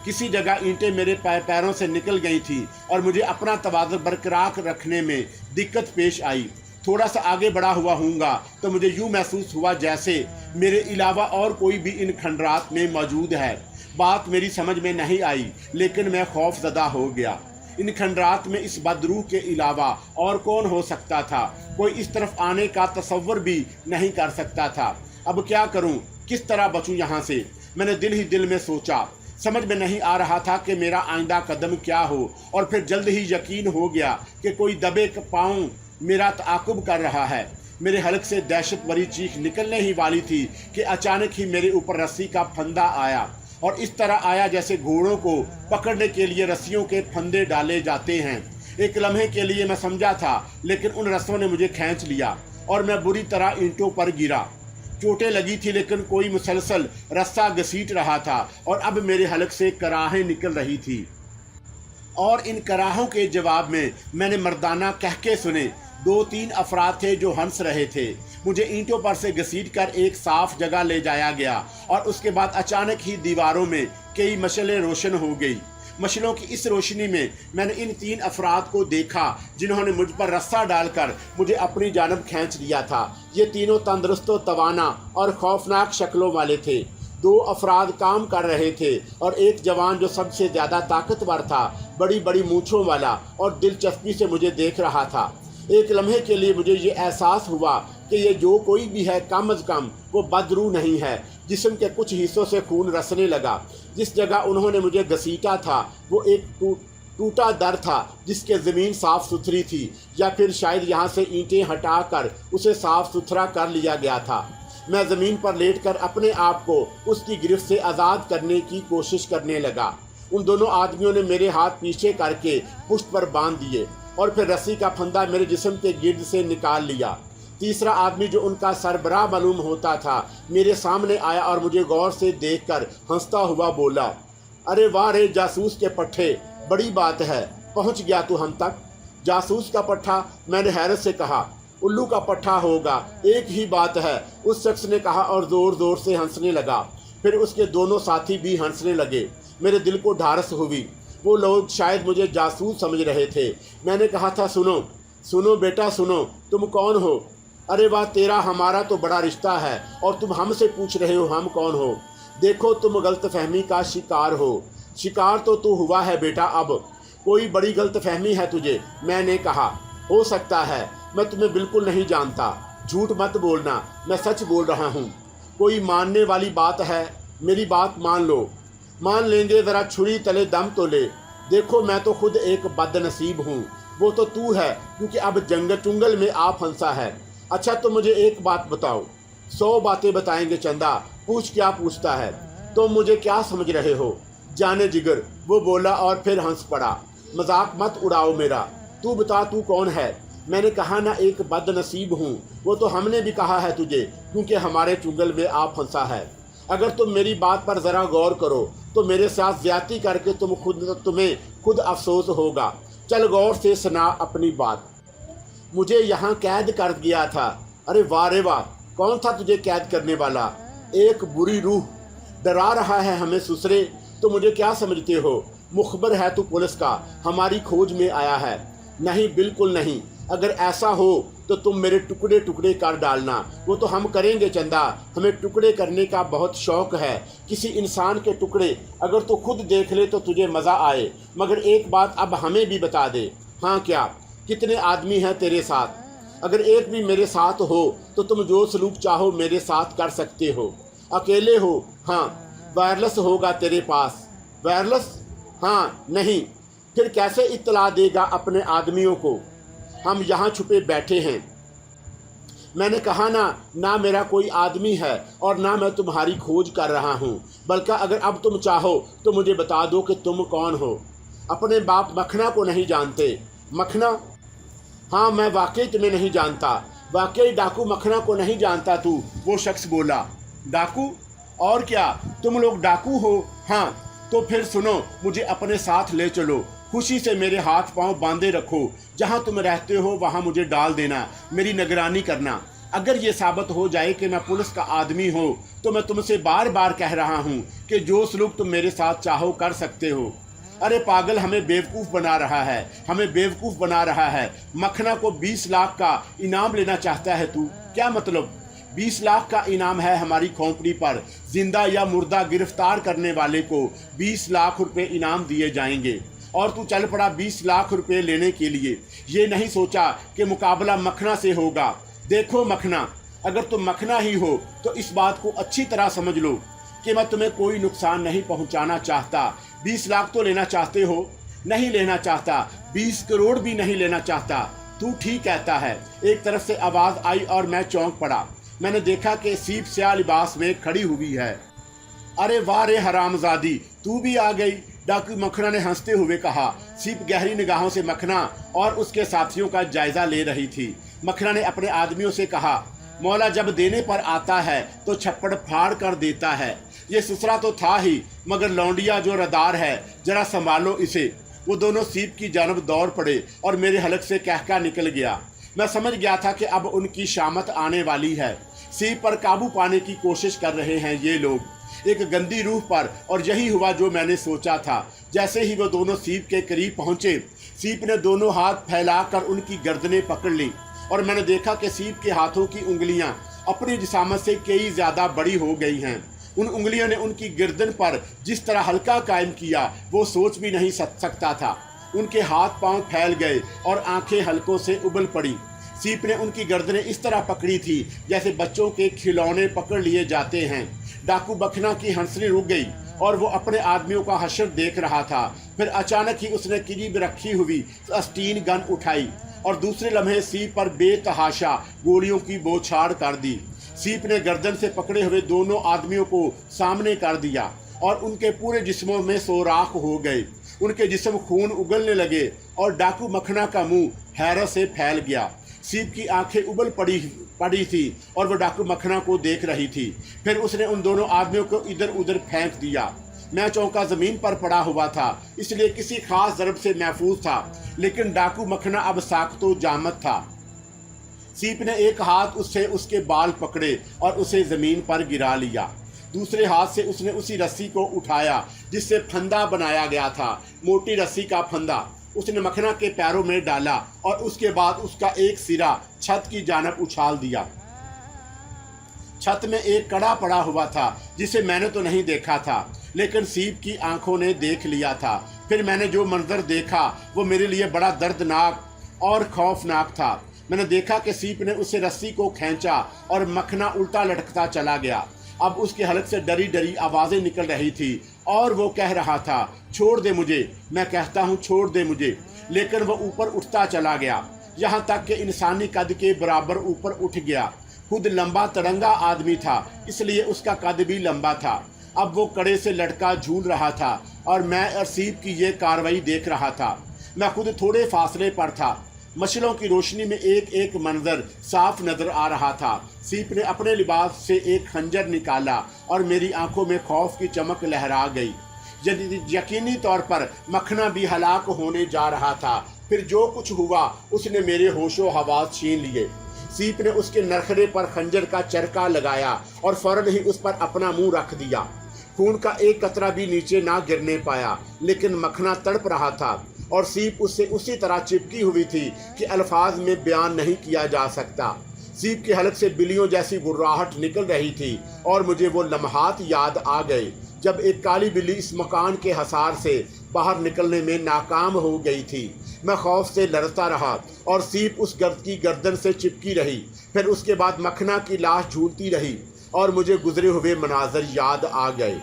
किसी जगह ईंटें मेरे पैरों से निकल गई थी और मुझे अपना तवाज़ुन बरकरार रखने में दिक्कत पेश आई। थोड़ा सा आगे बढ़ा हुआ हूँगा तो मुझे यूँ महसूस हुआ जैसे मेरे अलावा और कोई भी इन खंडरात में मौजूद है। बात मेरी समझ में नहीं आई, लेकिन मैं खौफजदा हो गया। इन खंडरात में इस बदरूह के अलावा और कौन हो सकता था? कोई इस तरफ आने का तसव्वुर भी नहीं कर सकता था। अब क्या करूं? किस तरह बचूं यहाँ से? मैंने दिल ही दिल में सोचा। समझ में नहीं आ रहा था कि मेरा आइंदा कदम क्या हो। और फिर जल्द ही यकीन हो गया कि कोई दबे पाँव मेरा ताक़ुब कर रहा है। मेरे हलक से दहशत भरी चीख निकलने ही वाली थी कि अचानक ही मेरे ऊपर रस्सी का फंदा आया और इस तरह आया जैसे घोड़ों को पकड़ने के लिए रस्सियों के फंदे डाले जाते हैं। एक लम्हे के लिए मैं समझा था, लेकिन उन रस्सों ने मुझे खींच लिया और मैं बुरी तरह ईंटों पर गिरा। चोटें लगी थी, लेकिन कोई मुसलसल रस्सा घसीट रहा था और अब मेरे हलक से कराहें निकल रही थी। और इन कराहों के जवाब में मैंने मर्दाना कहके सुने 2-3 अफराद थे जो हंस रहे थे। मुझे ईंटों पर से घसीटकर एक साफ जगह ले जाया गया और उसके बाद अचानक ही दीवारों में कई मशलें रोशन हो गई। मशलों की इस रोशनी में मैंने इन 3 अफराद को देखा जिन्होंने मुझ पर रस्सा डालकर मुझे अपनी जानब खींच लिया था। ये तीनों तंदुरुस्त तवाना और खौफनाक शक्लों वाले थे। 2 अफराद काम कर रहे थे और एक जवान जो सबसे ज़्यादा ताकतवर था, बड़ी बड़ी मूँछों वाला और दिलचस्पी से मुझे देख रहा था। एक लम्हे के लिए मुझे ये एहसास हुआ कि ये जो कोई भी है कम अज़ कम वो बदरू नहीं है। जिस्म के कुछ हिस्सों से खून रसने लगा। जिस जगह उन्होंने मुझे घसीटा था वो एक टूटा दर था जिसके ज़मीन साफ़ सुथरी थी, या फिर शायद यहाँ से ईंटें हटाकर उसे साफ़ सुथरा कर लिया गया था। मैं ज़मीन पर लेटकर अपने आप को उसकी गिरफ्त से आज़ाद करने की कोशिश करने लगा। उन दोनों आदमियों ने मेरे हाथ पीछे करके पुश्त पर बांध दिए और फिर रस्सी का फंदा मेरे जिस्म के गिर्द से निकाल लिया। तीसरा आदमी जो उनका सरबराह मालूम होता था मेरे सामने आया और मुझे गौर से देखकर हंसता हुआ बोला, अरे वाह रे जासूस के पट्टे, बड़ी बात है, पहुंच गया तू हम तक। जासूस का पट्टा? मैंने हैरत से कहा। उल्लू का पट्टा होगा, एक ही बात है, उस शख्स ने कहा और ज़ोर ज़ोर से हंसने लगा। फिर उसके दोनों साथी भी हंसने लगे। मेरे दिल को ढारस हुई। वो लोग शायद मुझे जासूस समझ रहे थे। मैंने कहा था, सुनो सुनो बेटा सुनो, तुम कौन हो? अरे वाह, तेरा हमारा तो बड़ा रिश्ता है और तुम हमसे पूछ रहे हो हम कौन हो। देखो तुम गलतफहमी का शिकार हो। शिकार तो तू हुआ है बेटा। अब कोई बड़ी गलतफहमी है तुझे? मैंने कहा, हो सकता है, मैं तुम्हें बिल्कुल नहीं जानता। झूठ मत बोलना, मैं सच बोल रहा हूँ। कोई मानने वाली बात है? मेरी बात मान लो। मान लेंगे, ज़रा छुरी तले दम तो ले। देखो मैं तो खुद एक बदनसीब हूँ, वो तो तू है क्योंकि अब जंगल चुंगल में आप फंसा है। अच्छा तो मुझे एक बात बताओ। 100 बातें बताएंगे चंदा, पूछ क्या पूछता है। तुम मुझे क्या समझ रहे हो? जाने जिगर, वो बोला और फिर हंस पड़ा। मजाक मत उड़ाओ मेरा। तू बता, तू कौन है? मैंने कहा ना, एक बदनसीब हूँ। वो तो हमने भी कहा है तुझे क्योंकि हमारे चुंगल में आप फंसा है। अगर तुम मेरी बात पर ज़रा गौर करो तो मेरे साथ ज्यादती करके तुम्हें खुद अफसोस होगा। चल गौर से सुना अपनी बात। मुझे यहाँ कैद कर दिया था। अरे वाह रे वाह, कौन था तुझे कैद करने वाला? एक बुरी रूह डरा रहा है हमें ससुरे। तो मुझे क्या समझते हो? मुखबर है तू पुलिस का, हमारी खोज में आया है? नहीं, बिल्कुल नहीं। अगर ऐसा हो तो तुम मेरे टुकड़े टुकड़े कर डालना। वो तो हम करेंगे चंदा, हमें टुकड़े करने का बहुत शौक है। किसी इंसान के टुकड़े अगर तू खुद देख ले तो तुझे मज़ा आए। मगर एक बात अब हमें भी बता दे। हाँ क्या? कितने आदमी हैं तेरे साथ? अगर एक भी मेरे साथ हो तो तुम जो सलूक चाहो मेरे साथ कर सकते हो। अकेले हो? हाँ। वायरलेस होगा तेरे पास? वायरलेस? हाँ। नहीं? फिर कैसे इत्तला देगा अपने आदमियों को? हम यहाँ छुपे बैठे हैं। मैंने कहा ना मेरा कोई आदमी है और ना मैं तुम्हारी खोज कर रहा हूँ। बल्कि अगर अब तुम चाहो तो मुझे बता दो कि तुम कौन हो। अपने बाप मखना को नहीं जानते? मखना? हाँ, मैं वाकई तुम्हें नहीं जानता। वाकई डाकू मखना को नहीं जानता तू? वो शख्स बोला। डाकू? और क्या, तुम लोग डाकू हो? हाँ। तो फिर सुनो, मुझे अपने साथ ले चलो। खुशी से मेरे हाथ पांव बांधे रखो। जहाँ तुम रहते हो वहाँ मुझे डाल देना, मेरी निगरानी करना। अगर ये साबित हो जाए कि मैं पुलिस का आदमी हो तो मैं तुमसे बार बार कह रहा हूँ कि जो सलूक तुम मेरे साथ चाहो कर सकते हो। अरे पागल, हमें बेवकूफ़ बना रहा है, हमें बेवकूफ़ बना रहा है। मखना को 20 लाख का इनाम लेना चाहता है तू? क्या मतलब? 20 लाख का इनाम है हमारी खोपड़ी पर। जिंदा या मुर्दा गिरफ्तार करने वाले को 20 लाख रुपए इनाम दिए जाएंगे और तू चल पड़ा 20 लाख रुपए लेने के लिए। ये नहीं सोचा कि मुकाबला मखना से होगा। देखो मखना, अगर तुम मखना ही हो तो इस बात को अच्छी तरह समझ लो कि मैं तुम्हें कोई नुकसान नहीं पहुंचाना चाहता। 20 लाख तो लेना चाहते हो? नहीं लेना चाहता। 20 करोड़ भी नहीं लेना चाहता। तू ठीक कहता है। एक तरफ से आवाज़ आई और मैं चौंक पड़ा। मैंने देखा कि सीप स्याह लिबास में खड़ी हुई है। अरे वाह रे हरामजादी, तू भी आ गई? डाकू मखना ने हंसते हुए कहा। सीप गहरी निगाहों से मखना और उसके साथियों का जायजा ले रही थी। मखना ने अपने आदमियों से कहा, मौला जब देने पर आता है तो छप्पड़ फाड़ कर देता है। ये ससुरा तो था ही, मगर लौंडिया जो रदार है, जरा संभालो इसे। वो दोनों सीप की जानब दौड़ पड़े और मेरे हलक से कहका निकल गया। मैं समझ गया था कि अब उनकी शामत आने वाली है। सीप पर काबू पाने की कोशिश कर रहे हैं ये लोग, एक गंदी रूह पर। और यही हुआ जो मैंने सोचा था। जैसे ही वो दोनों सीप के करीब पहुंचे, सीप ने दोनों हाथ फैलाकर उनकी गर्दनें पकड़ ली और मैंने देखा कि सीप के हाथों की उंगलियां अपनी जिसामत से कई ज़्यादा बड़ी हो गई हैं। उन उंगलियों ने उनकी गर्दन पर जिस तरह हल्का कायम किया वो सोच भी नहीं सकता था। उनके हाथ पांव फैल गए और आंखें हलकों से उबल पड़ी। सीप ने उनकी गर्दनें इस तरह पकड़ी थी जैसे बच्चों के खिलौने पकड़ लिए जाते हैं। डाकू मखना की हंसली रुक गई और वो अपने आदमियों का हश्र देख रहा था। फिर अचानक ही उसने करीब रखी हुई अस्टीन गन उठाई और दूसरे लम्हे सीप पर बेतहाशा गोलियों की बौछार कर दी। सीप ने गर्दन से पकड़े हुए दोनों आदमियों को सामने कर दिया और उनके पूरे जिस्मों में सोराख हो गए। उनके जिस्म खून उगलने लगे और डाकू मखना का मुंह हैरत से फैल गया। सीप की आंखें उबल पड़ी थी और वो डाकू मखना को देख रही थी। फिर उसने उन दोनों आदमियों को इधर उधर फेंक दिया। मैं चौंका ज़मीन पर पड़ा हुआ था, इसलिए किसी खास ज़रब से महफूज था, लेकिन डाकू मखना अब साख्तो जामत था। सीप ने एक हाथ उससे उसके बाल पकड़े और उसे ज़मीन पर गिरा लिया। दूसरे हाथ से उसने उसी रस्सी को उठाया जिससे फंदा बनाया गया था। मोटी रस्सी का फंदा उसने मखना के पैरों में डाला और उसके बाद उसका एक सिरा छत की जानब उछाल दिया। छत में एक कड़ा पड़ा हुआ था जिसे मैंने तो नहीं देखा था, लेकिन सीप की आंखों ने देख लिया था। फिर मैंने जो मंजर देखा वो मेरे लिए बड़ा दर्दनाक और खौफनाक था। मैंने देखा कि सीप ने उसे रस्सी को खींचा और मखना उल्टा लटकता चला गया। अब उसके हलक से डरी डरी आवाज़ें निकल रही थी और वो कह रहा था, छोड़ दे मुझे, मैं कहता हूँ छोड़ दे मुझे। लेकिन वो ऊपर उठता चला गया, यहाँ तक कि इंसानी कद के बराबर ऊपर उठ गया। खुद लंबा तरंगा आदमी था, इसलिए उसका कद भी लंबा था। अब वो कड़े से लटका झूल रहा था और मैं और सीप की ये कार्रवाई देख रहा था। मैं खुद थोड़े फासले पर था। मशलों की रोशनी में एक एक मंजर साफ नजर आ रहा था। सीप ने अपने लिबास से एक खंजर निकाला और मेरी आंखों में खौफ की चमक लहरा गई। यकीनी तौर पर मखना भी हलाक होने जा रहा था। फिर जो कुछ हुआ उसने मेरे होशो हवास छीन लिए। सीप ने उसके नरखरे पर खंजर का चरका लगाया और फौरन ही उस पर अपना मुंह रख दिया। खून का एक कतरा भी नीचे ना गिरने पाया, लेकिन मखना तड़प रहा था और सीप उससे उसी तरह चिपकी हुई थी कि अल्फाज में बयान नहीं किया जा सकता। सीप के हलक से बिल्लियों जैसी गुर्राहट निकल रही थी और मुझे वो लम्हात याद आ गए जब एक काली बिल्ली इस मकान के हसार से बाहर निकलने में नाकाम हो गई थी। मैं खौफ से लड़ता रहा और सीप उस गर्द की गर्दन से चिपकी रही। फिर उसके बाद मखना की लाश झूलती रही और मुझे गुजरे हुए मनाजर याद आ गए।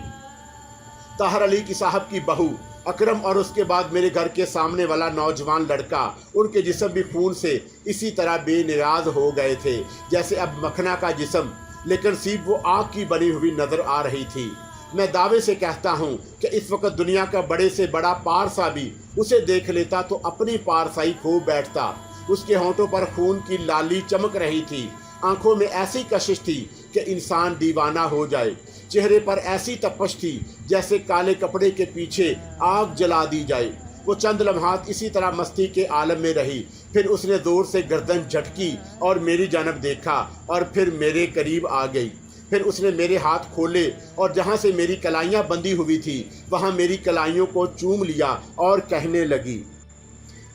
ताहर अली की साहब की बहू अकरम और उसके बाद मेरे घर के सामने वाला नौजवान लड़का, उनके जिस्म भी खून से इसी तरह बेनियाज हो गए थे जैसे अब मखना का जिस्म, लेकिन सीप वो आग की बनी हुई नजर आ रही थी। मैं दावे से कहता हूँ कि इस वक्त दुनिया का बड़े से बड़ा पारसा भी उसे देख लेता तो अपनी पारसाई खो बैठता। उसके होंठों पर खून की लाली चमक रही थी, आंखों में ऐसी कशिश थी कि इंसान दीवाना हो जाए। चेहरे पर ऐसी तपश थी जैसे काले कपड़े के पीछे आग जला दी जाए। वो चंद लम्हात इसी तरह मस्ती के आलम में रही। फिर उसने जोर से गर्दन झटकी और मेरी जानब देखा और फिर मेरे करीब आ गई। फिर उसने मेरे हाथ खोले और जहाँ से मेरी कलाइयाँ बंधी हुई थी वहाँ मेरी कलाइयों को चूम लिया और कहने लगी,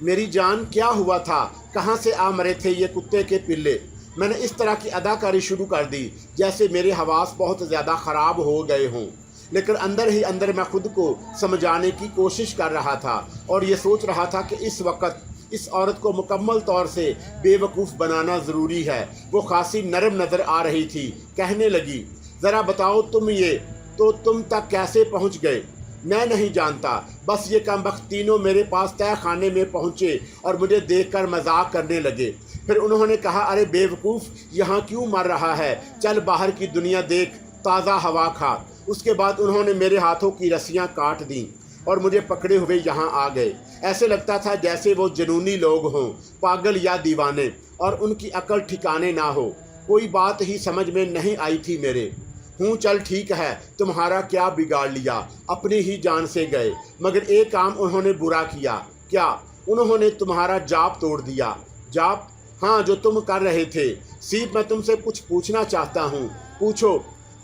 मेरी जान क्या हुआ था, कहाँ से आ मरे थे ये कुत्ते के पिल्ले। मैंने इस तरह की अदाकारी शुरू कर दी जैसे मेरे हवास बहुत ज़्यादा ख़राब हो गए हों, लेकिन अंदर ही अंदर मैं खुद को समझाने की कोशिश कर रहा था और ये सोच रहा था कि इस वक्त इस औरत को मुकम्मल तौर से बेवकूफ़ बनाना ज़रूरी है। वो खासी नरम नज़र आ रही थी। कहने लगी, ज़रा बताओ तुम तक कैसे पहुंच गए। मैं नहीं जानता, बस ये कमबख्त तीनों मेरे पास तय खाने में पहुँचे और मुझे देखकर मजाक करने लगे। फिर उन्होंने कहा, अरे बेवकूफ़, यहाँ क्यों मर रहा है, चल बाहर की दुनिया देख, ताज़ा हवा खा। उसके बाद उन्होंने मेरे हाथों की रस्सियाँ काट दी और मुझे पकड़े हुए यहाँ आ गए। ऐसे लगता था जैसे वो जुनूनी लोग हों, पागल या दीवाने, और उनकी अकल ठिकाने ना हो। कोई बात ही समझ में नहीं आई थी मेरे। चल ठीक है, तुम्हारा क्या बिगाड़ लिया, अपनी ही जान से गए, मगर एक काम उन्होंने बुरा किया। क्या? उन्होंने तुम्हारा जाप तोड़ दिया। जाप? ہاں جو تم کر رہے تھے۔ سیب میں تم سے کچھ پوچھنا چاہتا ہوں۔ پوچھو۔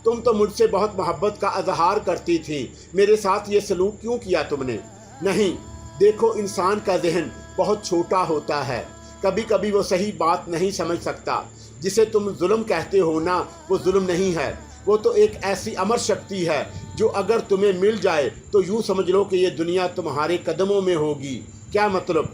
تم تو مجھ سے بہت محبت کا اظہار کرتی تھی، میرے ساتھ یہ سلوک کیوں کیا تم نے؟ نہیں، دیکھو انسان کا ذہن بہت چھوٹا ہوتا ہے، کبھی کبھی وہ صحیح بات نہیں سمجھ سکتا۔ جسے تم ظلم کہتے ہو نا، وہ ظلم نہیں ہے، وہ تو ایک ایسی امر شکتی ہے جو اگر تمہیں مل جائے تو یوں سمجھ لو کہ یہ دنیا تمہارے قدموں میں ہوگی۔ کیا مطلب؟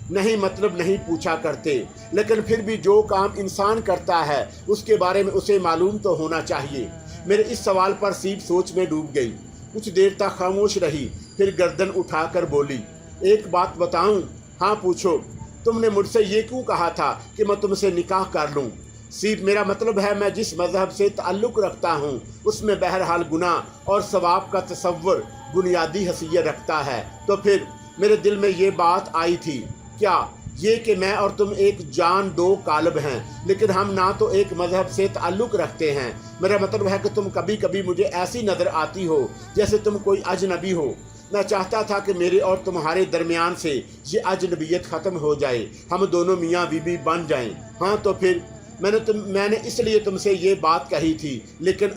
نہیں مطلب نہیں پوچھا کرتے، لیکن پھر بھی جو کام انسان کرتا ہے اس کے بارے میں اسے معلوم تو ہونا چاہیے۔ میرے اس سوال پر سیب سوچ میں ڈوب گئی، کچھ دیر تک خاموش رہی، پھر گردن اٹھا کر بولی، ایک بات بتاؤں؟ ہاں پوچھو۔ تم نے مجھ سے یہ کیوں کہا تھا کہ میں تم سے نکاح کر لوں؟ سیب، میرا مطلب ہے میں جس مذہب سے تعلق رکھتا ہوں اس میں بہرحال گناہ اور ثواب کا تصور بنیادی حیثیت رکھتا ہے۔ تو پھر میرے دل میں یہ بات آئی تھی، کیا یہ کہ میں اور تم ایک جان دو قالب ہیں، لیکن ہم نہ تو ایک مذہب سے تعلق رکھتے ہیں۔ میرا مطلب ہے کہ تم کبھی کبھی مجھے ایسی نظر آتی ہو جیسے تم کوئی اجنبی ہو۔ میں چاہتا تھا کہ میرے اور تمہارے درمیان سے یہ اجنبیت ختم ہو جائے، ہم دونوں میاں بیوی بن جائیں۔ ہاں تو پھر میں نے اس لیے تم سے یہ بات کہی تھی، لیکن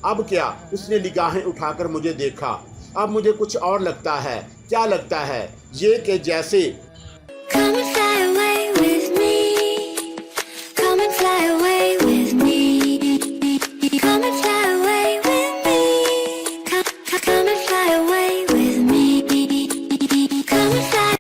اب کیا؟ اس نے نگاہیں اٹھا کر مجھے دیکھا۔ اب مجھے کچھ اور لگتا ہے۔ کیا لگتا ہے؟ یہ کہ جیسے Come and fly away with me. Come and fly away with me. Come and fly